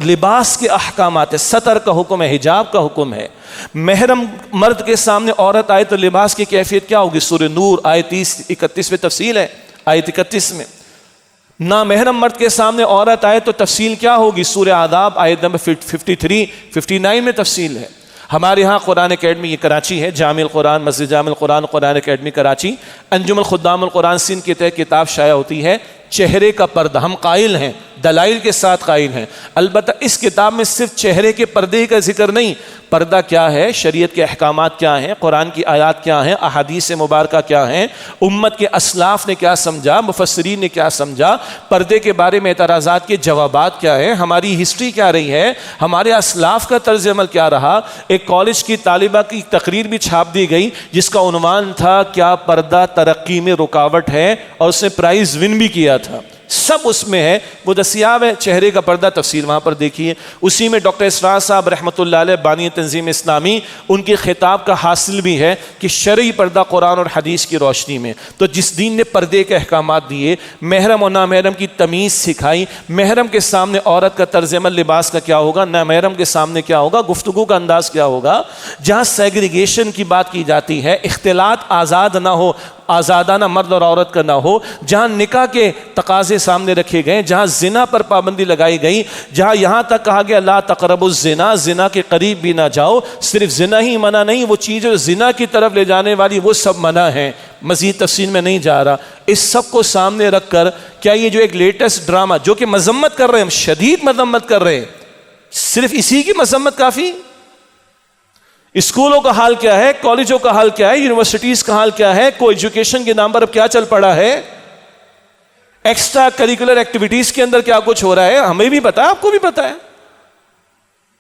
لباس کے احکامات ہے، ستر کا حکم ہے، حجاب کا حکم ہے۔ محرم مرد کے سامنے عورت آئے تو لباس کی کیفیت کیا ہوگی؟ سورہ نور آیت 31 میں تفصیل ہے، آیت 31 میں۔ نامحرم مرد کے سامنے عورت آئے تو تفصیل کیا ہوگی؟ سورہ آداب آیت نمبر 53 59 میں تفصیل ہے۔ ہمارے ہاں قرآن اکیڈمی، یہ کراچی ہے، جامع القرآن، مسجد جامع القرآن قرآن اکیڈمی کراچی، انجم الخدام القرآن سندھ کے تحت کتاب شائع ہوتی ہے چہرے کا پردہ۔ ہم قائل ہیں، دلائل کے ساتھ قائل ہیں، البتہ اس کتاب میں صرف چہرے کے پردے کا ذکر نہیں، پردہ کیا ہے، شریعت کے احکامات کیا ہیں، قرآن کی آیات کیا ہیں، احادیث مبارکہ کیا ہیں، امت کے اسلاف نے کیا سمجھا، مفسرین نے کیا سمجھا، پردے کے بارے میں اعتراضات کے جوابات کیا ہیں، ہماری ہسٹری کیا رہی ہے، ہمارے اسلاف کا طرز عمل کیا رہا۔ ایک کالج کی طالبہ کی تقریر بھی چھاپ دی گئی جس کا عنوان تھا کیا پردہ ترقی میں رکاوٹ ہے، اور اس نے پرائز ون بھی کیا تھا۔ سب اس میں ہے، وہ دستیاب ہے، چہرے کا پردہ، تفصیل وہاں پر دیکھیے۔ اسی میں ڈاکٹر اسرار صاحب رحمۃ اللہ علیہ، بانی تنظیم اسلامی، ان کے خطاب کا حاصل بھی ہے کہ شرعی پردہ قرآن اور حدیث کی روشنی میں۔ تو جس دین نے پردے کے احکامات دیے، محرم اور نامحرم کی تمیز سکھائی، محرم کے سامنے عورت کا طرز عمل لباس کا کیا ہوگا، نامحرم کے سامنے کیا ہوگا، گفتگو کا انداز کیا ہوگا، جہاں سیگریگیشن کی بات کی جاتی ہے، اختلاط آزاد نہ ہو، آزادانہ مرد اور عورت کا نہ ہو، جہاں نکاح کے تقاضے سامنے رکھے گئے، جہاں زنا پر پابندی لگائی گئی، جہاں یہاں تک کہا گیا لا تقربوا الزنا، زنا کے قریب بھی نہ جاؤ، صرف زنا ہی منع نہیں، وہ چیزیں زنا کی طرف لے جانے والی وہ سب منع ہیں، مزید تفصیل میں نہیں جا رہا۔ اس سب کو سامنے رکھ کر کیا یہ جو ایک لیٹسٹ ڈرامہ، جو کہ مذمت کر رہے ہیں، ہم شدید مذمت کر رہے ہیں، صرف اسی کی مذمت کافی؟ اسکولوں کا حال کیا ہے، کالجوں کا حال کیا ہے، یونیورسٹیز کا حال کیا ہے، کو ایجوکیشن کے نام پر اب کیا چل پڑا ہے، ایکسٹرا کریکولر ایکٹیویٹیز کے اندر کیا کچھ ہو رہا ہے، ہمیں بھی پتا ہے، آپ کو بھی پتا ہے،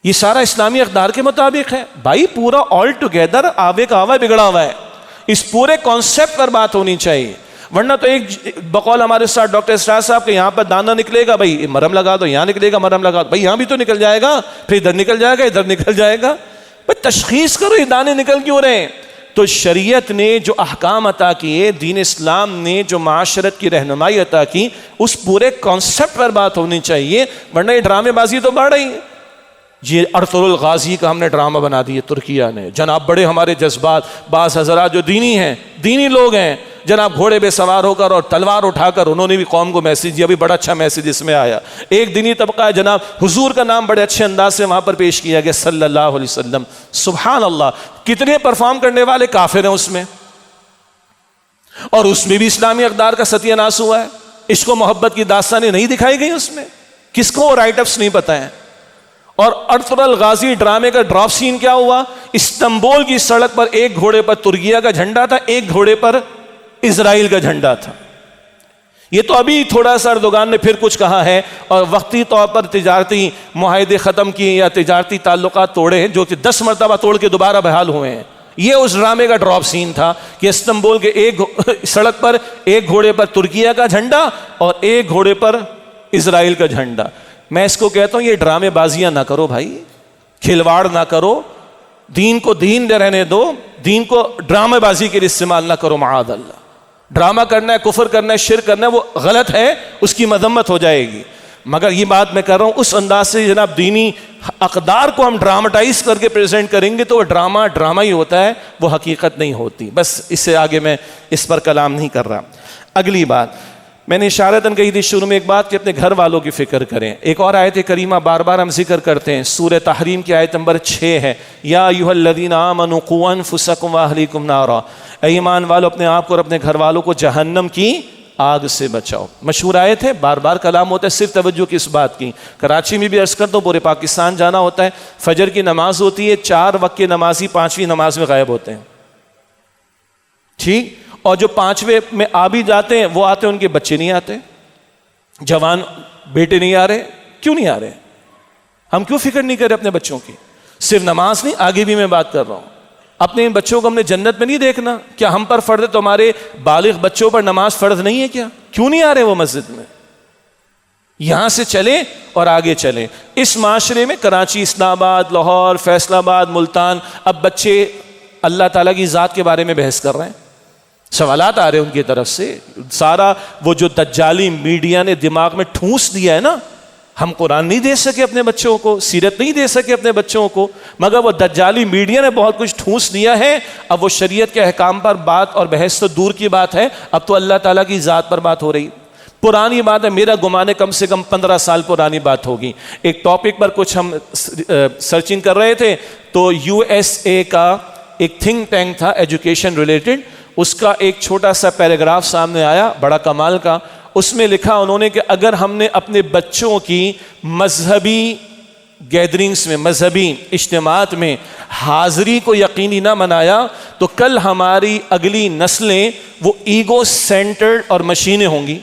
یہ سارا اسلامی اقدار کے مطابق ہے۔ بھائی پورا آل ٹوگیدر آوے کا آوا بگڑا ہوا ہے، اس پورے کانسیپٹ پر بات ہونی چاہیے، ورنہ تو ایک بقول ہمارے ساتھ ڈاکٹر اسرار صاحب کے یہاں پر دانا نکلے گا، بھائی مرہم لگا دو، یہاں نکلے گا مرہم لگا دو، بھائی یہاں بھی تو نکل جائے گا، پھر ادھر نکل جائے گا، ادھر نکل جائے گا، بھائی تشخیص کرو یہ دانے نکل کیوں رہے ہیں۔ تو شریعت نے جو احکام عطا کیے، دین اسلام نے جو معاشرت کی رہنمائی عطا کی، اس پورے کانسیپٹ پر بات ہونی چاہیے، ورنہ یہ ڈرامے بازی تو بڑھ رہی ہے۔ یہ ارطغرل الغازی کا ہم نے ڈرامہ بنا دیا ترکیہ نے، جناب بڑے ہمارے جذبات، بعض حضرات جو دینی ہیں، دینی لوگ ہیں، جناب گھوڑے پہ سوار ہو کر اور تلوار اٹھا کر انہوں نے بھی قوم کو میسج دیا، بھی بڑا اچھا میسج اس میں آیا۔ ایک دینی طبقہ ہے، جناب حضور کا نام بڑے اچھے انداز سے وہاں پر پیش کیا گیا صلی اللہ علیہ وسلم، سبحان اللہ، کتنے پرفارم کرنے والے کافر ہیں اس میں، اور اس میں بھی اسلامی اقدار کا ستیہ ناش ہوا ہے، عشق و محبت کی داستانیں نہیں دکھائی گئی اس میں، کس کو رائٹ اپس نہیں پتہ ہیں۔ اور ارطغرل الغازی ڈرامے کا ڈراپ سین کیا ہوا، استنبول کی سڑک پر ایک گھوڑے پر ترکیہ کا جھنڈا تھا، ایک گھوڑے پر اسرائیل کا جھنڈا تھا۔ یہ تو ابھی تھوڑا سا اردوغان نے پھر کچھ کہا ہے اور وقتی طور پر تجارتی معاہدے ختم کیے یا تجارتی تعلقات توڑے ہیں، جو کہ 10 مرتبہ توڑ کے دوبارہ بحال ہوئے ہیں۔ یہ اس ڈرامے کا ڈراپ سین تھا کہ استنبول کے ایک سڑک پر ایک گھوڑے پر ترکیہ کا جھنڈا اور ایک گھوڑے پر اسرائیل کا جھنڈا۔ میں اس کو کہتا ہوں یہ ڈرامے بازیاں نہ کرو بھائی، کھلواڑ نہ کرو، دین کو دین دے رہنے دو، دین کو ڈرامے بازی کے لیے استعمال نہ کرو، معاذ اللہ۔ ڈرامہ کرنا ہے، کفر کرنا ہے، شرک کرنا ہے، وہ غلط ہے، اس کی مذمت ہو جائے گی۔ مگر یہ بات میں کر رہا ہوں اس انداز سے جناب دینی اقدار کو ہم ڈراماٹائز کر کے پریزنٹ کریں گے تو وہ ڈرامہ ہی ہوتا ہے، وہ حقیقت نہیں ہوتی. بس اس سے آگے میں اس پر کلام نہیں کر رہا. اگلی بات میں نے اشارتاً کہی تھی شروع میں ایک بات کہ اپنے گھر والوں کی فکر کریں. ایک اور آیت کریمہ بار بار ہم ذکر کرتے ہیں، سورہ تحریم کی آیت نمبر 6 ہے، یا ایھا الذین آمنوا قوا انفسکم واہلیکم نارا، اے ایمان والو اپنے آپ کو اور اپنے گھر والوں کو جہنم کی آگ سے بچاؤ. مشہور آیت ہے، بار بار کلام ہوتا ہے، صرف توجہ کی اس بات کی. کراچی میں بھی عرض کرتا ہوں، پورے پاکستان جانا ہوتا ہے، فجر کی نماز ہوتی ہے، 4 وقت کے نمازی 5ویں نماز میں غائب ہوتے ہیں، ٹھیک، اور جو 5ویں میں آ بھی جاتے ہیں وہ آتے ہیں، ان کے بچے نہیں آتے، جوان بیٹے نہیں آ رہے. کیوں نہیں آ رہے؟ ہم کیوں فکر نہیں کر رہے اپنے بچوں کی؟ صرف نماز نہیں، آگے بھی میں بات کر رہا ہوں. اپنے بچوں کو ہم نے جنت میں نہیں دیکھنا؟ کیا ہم پر فرض ہے تو ہمارے بالغ بچوں پر نماز فرض نہیں ہے کیا؟ کیوں نہیں آ رہے وہ مسجد میں؟ یہاں سے چلیں اور آگے چلیں. اس معاشرے میں کراچی، اسلام آباد، لاہور، فیصل آباد، ملتان، اب بچے اللہ تعالیٰ کی ذات کے بارے میں بحث کر رہے ہیں، سوالات آ رہے ہیں ان کی طرف سے. سارا وہ جو دجالی میڈیا نے دماغ میں ٹھونس دیا ہے نا، ہم قرآن نہیں دے سکے اپنے بچوں کو، سیرت نہیں دے سکے اپنے بچوں کو، مگر وہ دجالی میڈیا نے بہت کچھ ٹھونس دیا ہے. اب وہ شریعت کے احکام پر بات اور بحث تو دور کی بات ہے، اب تو اللہ تعالیٰ کی ذات پر بات ہو رہی. پرانی بات ہے، میرا گمان ہے کم سے کم 15 سال پرانی بات ہوگی. ایک ٹاپک پر کچھ ہم سرچنگ کر رہے تھے تو USA کا ایک تھنک ٹینک تھا ایجوکیشن ریلیٹڈ، اس کا ایک چھوٹا سا پیراگراف سامنے آیا بڑا کمال کا. اس میں لکھا انہوں نے کہ اگر ہم نے اپنے بچوں کی مذہبی گیدرنگز میں، مذہبی اجتماعات میں حاضری کو یقینی نہ بنایا تو کل ہماری اگلی نسلیں وہ ایگو سینٹرڈ اور مشینیں ہوں گی،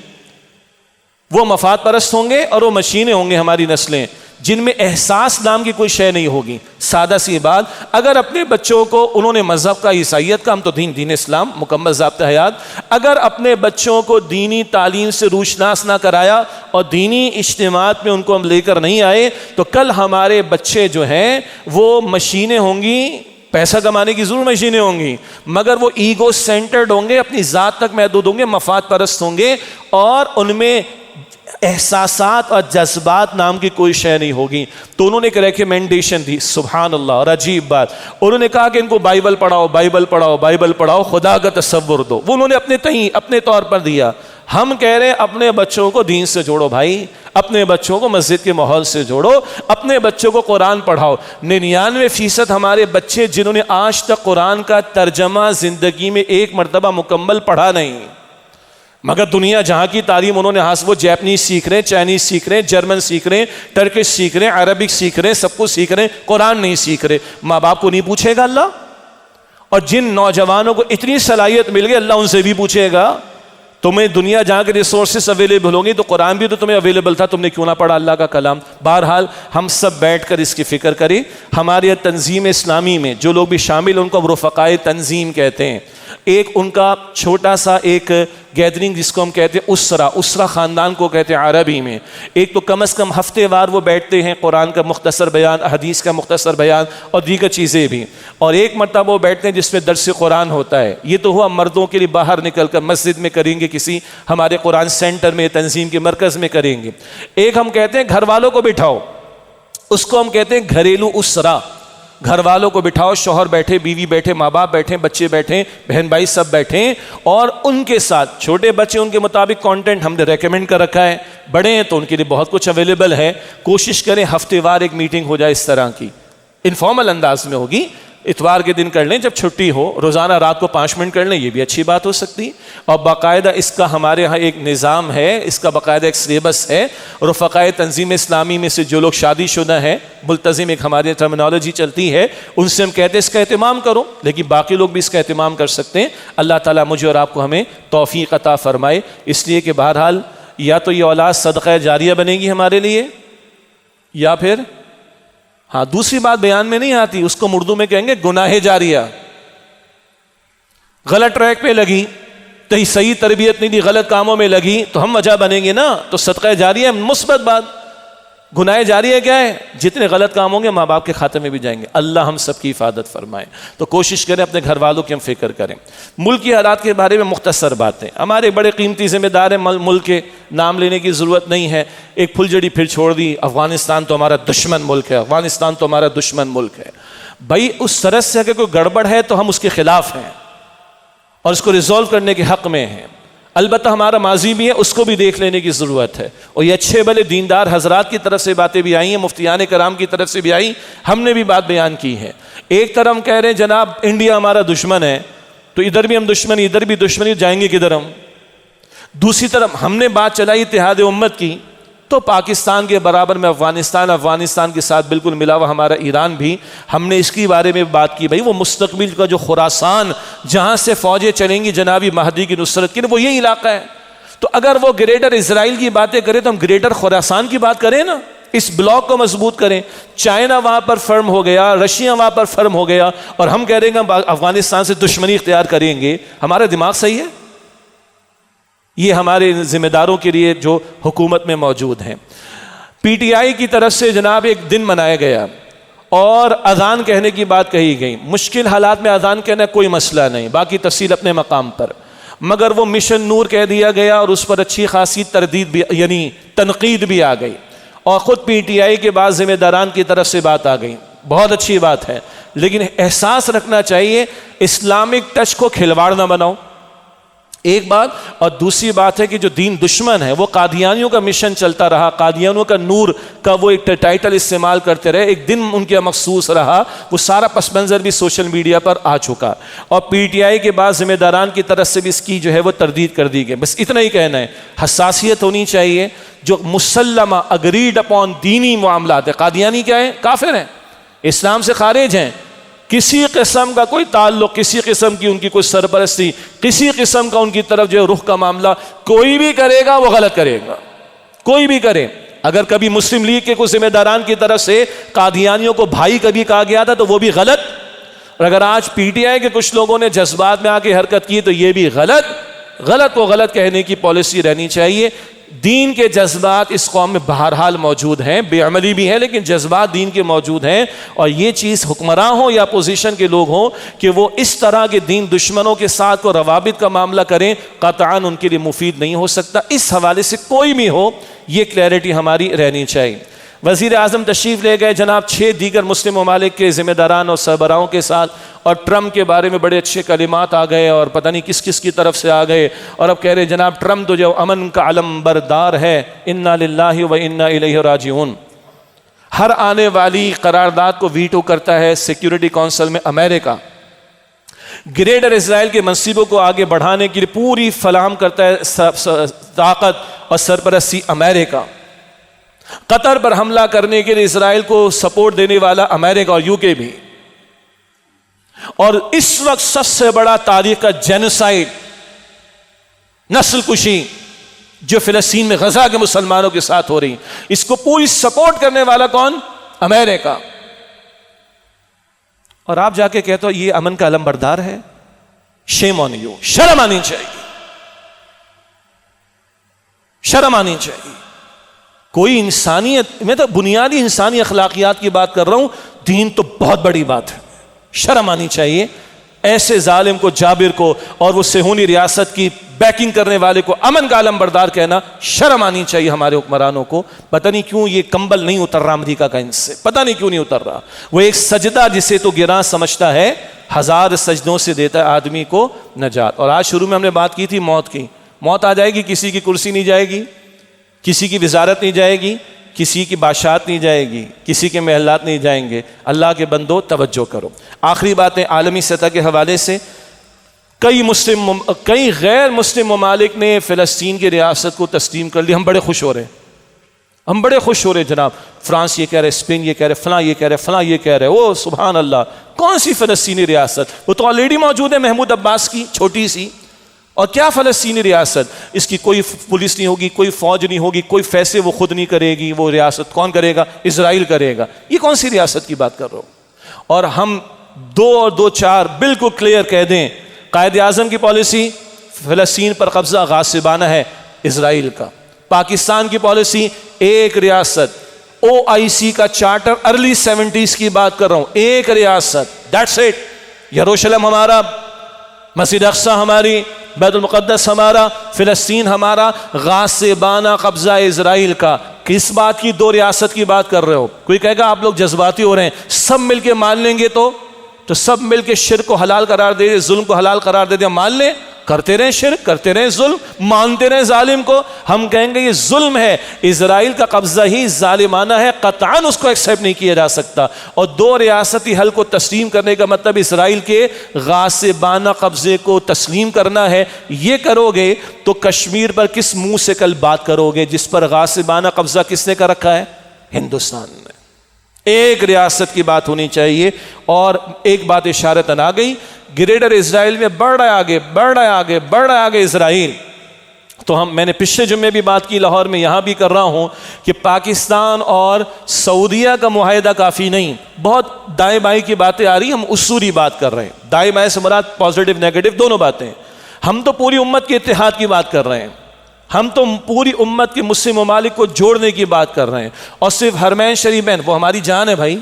وہ مفاد پرست ہوں گے اور وہ مشینیں ہوں گے ہماری نسلیں، جن میں احساس نام کی کوئی شے نہیں ہوگی. سادہ سی بات، اگر اپنے بچوں کو انہوں نے مذہب کا، عیسائیت کا، ہم تو دین اسلام مکمل ضابطہ حیات، اگر اپنے بچوں کو دینی تعلیم سے روشناس نہ کرایا اور دینی اجتماعات میں ان کو ہم لے کر نہیں آئے تو کل ہمارے بچے جو ہیں وہ مشینیں ہوں گی، پیسہ کمانے کی ضرور مشینیں ہوں گی، مگر وہ ایگو سینٹرڈ ہوں گے، اپنی ذات تک محدود ہوں گے، مفاد پرست ہوں گے، اور ان میں احساسات اور جذبات نام کی کوئی شے نہیں ہوگی. تو انہوں نے ایک ریکمینڈیشن دی، سبحان اللہ، اور عجیب بات، انہوں نے کہا کہ ان کو بائبل پڑھاؤ، بائبل پڑھاؤ، بائبل پڑھاؤ، خدا کا تصور دو. وہ انہوں نے اپنے طور پر دیا. ہم کہہ رہے ہیں اپنے بچوں کو دین سے جوڑو بھائی، اپنے بچوں کو مسجد کے ماحول سے جوڑو، اپنے بچوں کو قرآن پڑھاؤ. 99% ہمارے بچے جنہوں نے آج تک قرآن کا ترجمہ زندگی میں ایک مرتبہ مکمل پڑھا نہیں، مگر دنیا جہاں کی تعلیم انہوں نے وہ جیپنیز سیکھ رہے ہیں، چائنیز سیکھ رہے ہیں، جرمن سیکھ رہے ہیں، ٹرکش سیکھ رہے ہیں، عربک سیکھ رہے ہیں، سب کچھ سیکھ رہے ہیں، قرآن نہیں سیکھ رہے. ماں باپ کو نہیں پوچھے گا اللہ؟ اور جن نوجوانوں کو اتنی صلاحیت مل گئی اللہ ان سے بھی پوچھے گا. تمہیں دنیا جہاں کے ریسورسز اویلیبل ہوں گی تو قرآن بھی تو تمہیں اویلیبل تھا، تم نے کیوں نہ پڑھا اللہ کا کلام؟ بہرحال ہم سب بیٹھ کر اس کی فکر کریں. ہماری تنظیم اسلامی میں جو لوگ بھی شامل ہیں ان کو رفقائے تنظیم کہتے ہیں. ایک ان کا چھوٹا سا ایک گیدرنگ جس کو ہم کہتے ہیں اسرہ خاندان کو کہتے ہیں عربی میں. ایک تو کم از کم ہفتے وار وہ بیٹھتے ہیں، قرآن کا مختصر بیان، حدیث کا مختصر بیان اور دیگر چیزیں بھی. اور ایک مرتبہ وہ بیٹھتے ہیں جس میں درس قرآن ہوتا ہے. یہ تو ہوا مردوں کے لیے، باہر نکل کر مسجد میں کریں گے، کسی ہمارے قرآن سینٹر میں، تنظیم کے مرکز میں کریں گے. ایک ہم کہتے ہیں گھر والوں کو بٹھاؤ، اس کو ہم کہتے ہیں گھریلو اسرہ. گھر والوں کو بٹھاؤ، شوہر بیٹھے، بیوی بیٹھے، ماں باپ بیٹھے، بچے بیٹھے، بہن بھائی سب بیٹھے، اور ان کے ساتھ چھوٹے بچے ان کے مطابق کانٹینٹ ہم نے ریکمینڈ کر رکھا ہے، بڑے ہیں تو ان کے لیے بہت کچھ اویلیبل ہے. کوشش کریں ہفتے وار ایک میٹنگ ہو جائے اس طرح کی، انفارمل انداز میں ہوگی، اتوار کے دن کر لیں جب چھٹی ہو، روزانہ رات کو 5 منٹ کر لیں، یہ بھی اچھی بات ہو سکتی. اور باقاعدہ اس کا ہمارے ہاں ایک نظام ہے، اس کا باقاعدہ ایک سلیبس ہے. رفقائے تنظیم اسلامی میں سے جو لوگ شادی شدہ ہیں، ملتزم ایک ہماری ٹرمینالوجی چلتی ہے، ان سے ہم کہتے ہیں اس کا اہتمام کرو، لیکن باقی لوگ بھی اس کا اہتمام کر سکتے ہیں. اللہ تعالیٰ مجھے اور آپ کو ہمیں توفیق عطا فرمائے، اس لیے کہ بہرحال یا تو یہ اولاد صدقہ جاریہ بنے گی ہمارے لیے، یا پھر ہاں دوسری بات بیان میں نہیں آتی، اس کو اردو میں کہیں گے گناہ جاریہ. غلط ٹریک پہ لگی تو صحیح تربیت نہیں دی، غلط کاموں میں لگی تو ہم وجہ بنیں گے نا. تو صدقہ جاریہ مثبت بات، گناہ جاری ہے کیا ہے؟ جتنے غلط کام ہوں گے ماں باپ کے کھاتے میں بھی جائیں گے. اللہ ہم سب کی حفاظت فرمائے. تو کوشش کریں اپنے گھر والوں کی ہم فکر کریں. ملک کی حالات کے بارے میں مختصر باتیں. ہمارے بڑے قیمتی ذمہ دار ہیں ملک کے، نام لینے کی ضرورت نہیں ہے. ایک پھلجڑی پھر چھوڑ دی، افغانستان تو ہمارا دشمن ملک ہے، افغانستان تو ہمارا دشمن ملک ہے. بھائی اس طرح سے اگر کوئی گڑبڑ ہے تو ہم اس کے خلاف ہیں اور اس کو ریزولو کرنے کے حق میں ہیں. البتہ ہمارا ماضی بھی ہے، اس کو بھی دیکھ لینے کی ضرورت ہے. اور یہ اچھے بھلے دیندار حضرات کی طرف سے باتیں بھی آئی ہیں، مفتیان کرام کی طرف سے بھی آئی، ہم نے بھی بات بیان کی ہے. ایک طرف ہم کہہ رہے ہیں جناب انڈیا ہمارا دشمن ہے، تو ادھر بھی ہم دشمنی، ادھر بھی دشمنی، جائیں گے کدھر ہم؟ دوسری طرف ہم نے بات چلائی اتحاد امت کی، تو پاکستان کے برابر میں افغانستان کے ساتھ بالکل ملا ہوا ہمارا ایران بھی، ہم نے اس کے بارے میں بات کی. بھائی وہ مستقبل کا جو خراسان جہاں سے فوجیں چلیں گی جنابی مہدی کی نصرت کی، وہ یہی علاقہ ہے. تو اگر وہ گریٹر اسرائیل کی باتیں کریں تو ہم گریٹر خراسان کی بات کریں نا، اس بلاک کو مضبوط کریں. چائنا وہاں پر فرم ہو گیا، رشیا وہاں پر فرم ہو گیا، اور ہم کہہ رہے ہیں کہ ہم افغانستان سے دشمنی اختیار کریں گے. ہمارا دماغ صحیح ہے؟ یہ ہمارے ذمہ داروں کے لیے جو حکومت میں موجود ہیں. پی ٹی آئی کی طرف سے جناب ایک دن منایا گیا اور اذان کہنے کی بات کہی گئی. مشکل حالات میں اذان کہنا کوئی مسئلہ نہیں، باقی تفصیل اپنے مقام پر. مگر وہ مشن نور کہہ دیا گیا اور اس پر اچھی خاصی تردید بھی، یعنی تنقید بھی آ گئی، اور خود پی ٹی آئی کے بعض ذمہ داران کی طرف سے بات آ گئی. بہت اچھی بات ہے، لیکن احساس رکھنا چاہیے اسلامک ٹچ کو کھلواڑ نہ بناؤ، ایک بات. اور دوسری بات ہے کہ جو دین دشمن ہے وہ قادیانیوں کا مشن چلتا رہا، قادیانیوں کا نور کا وہ ایک ٹائٹل استعمال کرتے رہے، ایک دن ان کے مخصوص رہا، وہ سارا پس منظر بھی سوشل میڈیا پر آ چکا، اور پی ٹی آئی کے بعد ذمہ داران کی طرف سے بھی اس کی جو ہے وہ تردید کر دی گئی. بس اتنا ہی کہنا ہے، حساسیت ہونی چاہیے. جو مسلمہ اگریڈ اپون دینی معاملات ہے، قادیانی کیا ہے؟ کافر ہیں، اسلام سے خارج ہیں، کسی قسم کا کوئی تعلق، کسی قسم کی ان کی کوئی سرپرستی، کسی قسم کا ان کی طرف جو رخ کا معاملہ کوئی بھی کرے گا وہ غلط کرے گا، کوئی بھی کرے. اگر کبھی مسلم لیگ کے کچھ ذمہ داران کی طرف سے قادیانیوں کو بھائی کبھی کہا گیا تھا تو وہ بھی غلط، اور اگر آج پی ٹی آئی کے کچھ لوگوں نے جذبات میں آ کے حرکت کی تو یہ بھی غلط کو غلط کہنے کی پالیسی رہنی چاہیے. دین کے جذبات اس قوم میں بہرحال موجود ہیں، بے عملی بھی ہے لیکن جذبات دین کے موجود ہیں، اور یہ چیز حکمراں ہوں یا اپوزیشن کے لوگ ہوں کہ وہ اس طرح کے دین دشمنوں کے ساتھ کو روابط کا معاملہ کریں، قطعاً ان کے لیے مفید نہیں ہو سکتا. اس حوالے سے کوئی بھی ہو یہ کلیئرٹی ہماری رہنی چاہیے. وزیر اعظم تشریف لے گئے جناب 6 دیگر مسلم ممالک کے ذمہ داران اور سربراہوں کے ساتھ، اور ٹرمپ کے بارے میں بڑے اچھے کلمات آ گئے اور پتہ نہیں کس کس کی طرف سے آ گئے، اور اب کہہ رہے جناب ٹرمپ تو جو امن کا علم بردار ہے، انا للہ و انا الیہ راجعون. ہر آنے والی قرارداد کو ویٹو کرتا ہے سیکیورٹی کونسل میں امریکہ. گریٹر اسرائیل کے منصوبوں کو آگے بڑھانے کے لیے پوری فراہم کرتا ہے طاقت اور سرپرستی امریکہ. قطر پر حملہ کرنے کے لیے اسرائیل کو سپورٹ دینے والا امریکہ اور یو کے بھی. اور اس وقت سب سے بڑا تاریخ کا جینوسائیڈ، نسل کشی جو فلسطین میں غزہ کے مسلمانوں کے ساتھ ہو رہی، اس کو پوری سپورٹ کرنے والا کون؟ امریکہ. اور آپ جا کے کہتے ہو یہ امن کا علم بردار ہے. شیم آن یو، شرم آنی چاہیے، شرم آنی چاہیے. کوئی انسانیت، میں تو بنیادی انسانی اخلاقیات کی بات کر رہا ہوں، دین تو بہت بڑی بات ہے. شرم آنی چاہیے ایسے ظالم کو، جابر کو، اور وہ صہیونی ریاست کی بیکنگ کرنے والے کو امن کا علم بردار کہنا. شرم آنی چاہیے ہمارے حکمرانوں کو. پتہ نہیں کیوں یہ کمبل نہیں اتر رہا امریکہ کا ان سے، پتہ نہیں کیوں نہیں اتر رہا. وہ ایک سجدہ جسے تو گراں سمجھتا ہے، 1000 سجدوں سے دیتا ہے آدمی کو نجات. اور آج شروع میں ہم نے بات کی تھی موت کی. موت آ جائے گی، کسی کی کرسی نہیں جائے گی، کسی کی وزارت نہیں جائے گی، کسی کی بادشاہت نہیں جائے گی، کسی کے محلات نہیں جائیں گے. اللہ کے بندو توجہ کرو. آخری باتیں عالمی سطح کے حوالے سے، کئی غیر مسلم ممالک نے فلسطین کی ریاست کو تسلیم کر لی. ہم بڑے خوش ہو رہے ہیں، ہم بڑے خوش ہو رہے جناب. فرانس یہ کہہ رہے، اسپین یہ کہہ رہے، فلاں یہ کہہ رہے، فلاں یہ کہہ رہے. او سبحان اللہ، کون سی فلسطینی ریاست؟ وہ تو آلریڈی موجود ہے محمود عباس کی چھوٹی سی. اور کیا فلسطینی ریاست؟ اس کی کوئی پولیس نہیں ہوگی، کوئی فوج نہیں ہوگی، کوئی فیصلے وہ خود نہیں کرے گی. وہ ریاست کون کرے گا؟ اسرائیل کرے گا. یہ کون سی ریاست کی بات کر رہا ہوں؟ اور ہم 2 اور 2 4 بالکل کلیئر کہہ دیں، قائد اعظم کی پالیسی فلسطین پر قبضہ غاصبانہ ہے اسرائیل کا. پاکستان کی پالیسی ایک ریاست OIC کا چارٹر ارلی 70s کی بات کر رہا ہوں، ایک ریاست، دیٹس اٹ. یروشلم ہمارا، مسجد اقصی ہماری، بیت المقدس ہمارا، فلسطین ہمارا، غاصبانہ قبضہ اسرائیل کا. کس بات کی دو ریاست کی بات کر رہے ہو؟ کوئی کہے گا آپ لوگ جذباتی ہو رہے ہیں، سب مل کے مان لیں گے تو سب مل کے شرک کو حلال قرار دے دیں، ظلم کو حلال قرار دے دیں، مان لیں، کرتے رہیں شرک، کرتے رہیں ظلم، مانتے رہیں ظالم کو. ہم کہیں گے یہ ظلم ہے، اسرائیل کا قبضہ ہی ظالمانہ ہے، قطعاً اس کو ایکسیپٹ نہیں کیا جا سکتا. اور دو ریاستی حل کو تسلیم کرنے کا مطلب اسرائیل کے غاصبانہ قبضے کو تسلیم کرنا ہے. یہ کرو گے تو کشمیر پر کس منہ سے کل بات کرو گے جس پر غاصبانہ قبضہ کس نے کر رکھا ہے؟ ہندوستان نے. ایک ریاست کی بات ہونی چاہیے. اور ایک بات اشارتاً آ گئی، گریٹر اسرائیل میں بڑھ رہا ہے آگے اسرائیل. تو میں نے پچھلے جمعے بھی بات کی لاہور میں، یہاں بھی کر رہا ہوں کہ پاکستان اور سعودیہ کا معاہدہ کافی نہیں. بہت دائیں بائیں کی باتیں آ رہی، ہم اصولی بات کر رہے ہیں. دائیں بائیں سے مراد پازیٹیو نیگیٹو دونوں باتیں. ہم تو پوری امت کے اتحاد کی بات کر رہے ہیں، ہم تو پوری امت کے مسلم ممالک کو جوڑنے کی بات کر رہے ہیں. اور صرف حرمین شریفین وہ ہماری جان ہے بھائی،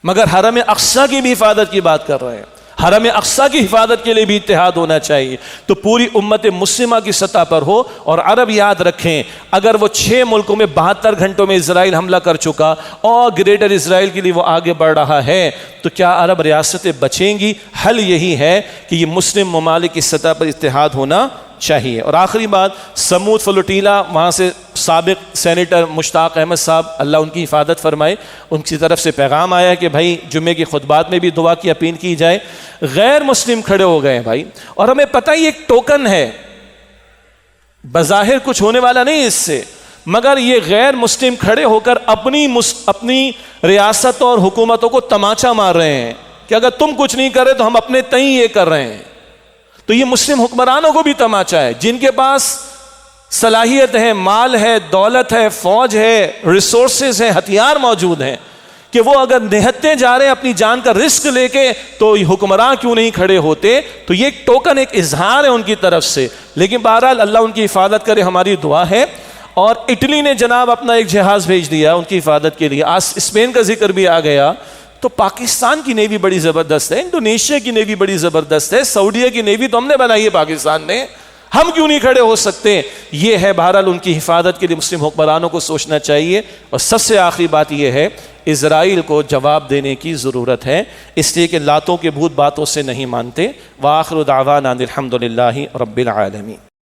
مگر حرم اقصی کی بھی حفاظت کی بات کر رہے ہیں. حرم اقصی کی حفاظت کے لیے بھی اتحاد ہونا چاہیے. تو پوری امت مسلمہ کی سطح پر ہو. اور عرب یاد رکھیں، اگر وہ 6 ملکوں میں 72 گھنٹوں میں اسرائیل حملہ کر چکا اور گریٹر اسرائیل کے لیے وہ آگے بڑھ رہا ہے تو کیا عرب ریاستیں بچیں گی؟ حل یہی ہے کہ یہ مسلم ممالک کی سطح پر اتحاد ہونا چاہیے. اور آخری بات، سمود فلوٹیلا، وہاں سے سابق سینیٹر مشتاق احمد صاحب، اللہ ان کی حفاظت فرمائے، ان کی طرف سے پیغام آیا کہ بھائی جمعے کی خطبات میں بھی دعا کی اپیل کی جائے. غیر مسلم کھڑے ہو گئے بھائی، اور ہمیں پتہ ہی ایک ٹوکن ہے، بظاہر کچھ ہونے والا نہیں اس سے، مگر یہ غیر مسلم کھڑے ہو کر اپنی ریاستوں اور حکومتوں کو تماچا مار رہے ہیں کہ اگر تم کچھ نہیں کر رہے تو ہم اپنے تئیں یہ کر رہے ہیں. تو یہ مسلم حکمرانوں کو بھی تماچا ہے، جن کے پاس صلاحیت ہے، مال ہے، دولت ہے، فوج ہے، ریسورسز ہیں، ہتھیار موجود ہیں، کہ وہ اگر نہتے جا رہے ہیں اپنی جان کا رسک لے کے تو حکمراں کیوں نہیں کھڑے ہوتے. تو یہ ایک ٹوکن، ایک اظہار ہے ان کی طرف سے. لیکن بہرحال اللہ ان کی حفاظت کرے، ہماری دعا ہے. اور اٹلی نے جناب اپنا ایک جہاز بھیج دیا ان کی حفاظت کے لیے. آج اسپین کا ذکر بھی آ گیا. تو پاکستان کی نیوی بڑی زبردست ہے، انڈونیشیا کی نیوی بڑی زبردست ہے، سعودیہ کی نیوی تو ہم نے بنائی ہے پاکستان نے، ہم کیوں نہیں کھڑے ہو سکتے؟ یہ ہے بہرحال ان کی حفاظت کے لیے مسلم حکمرانوں کو سوچنا چاہیے. اور سب سے آخری بات یہ ہے، اسرائیل کو جواب دینے کی ضرورت ہے، اس لیے کہ لاتوں کے بھوت باتوں سے نہیں مانتے. وآخر دعوانا الحمدللہ رب العالمین.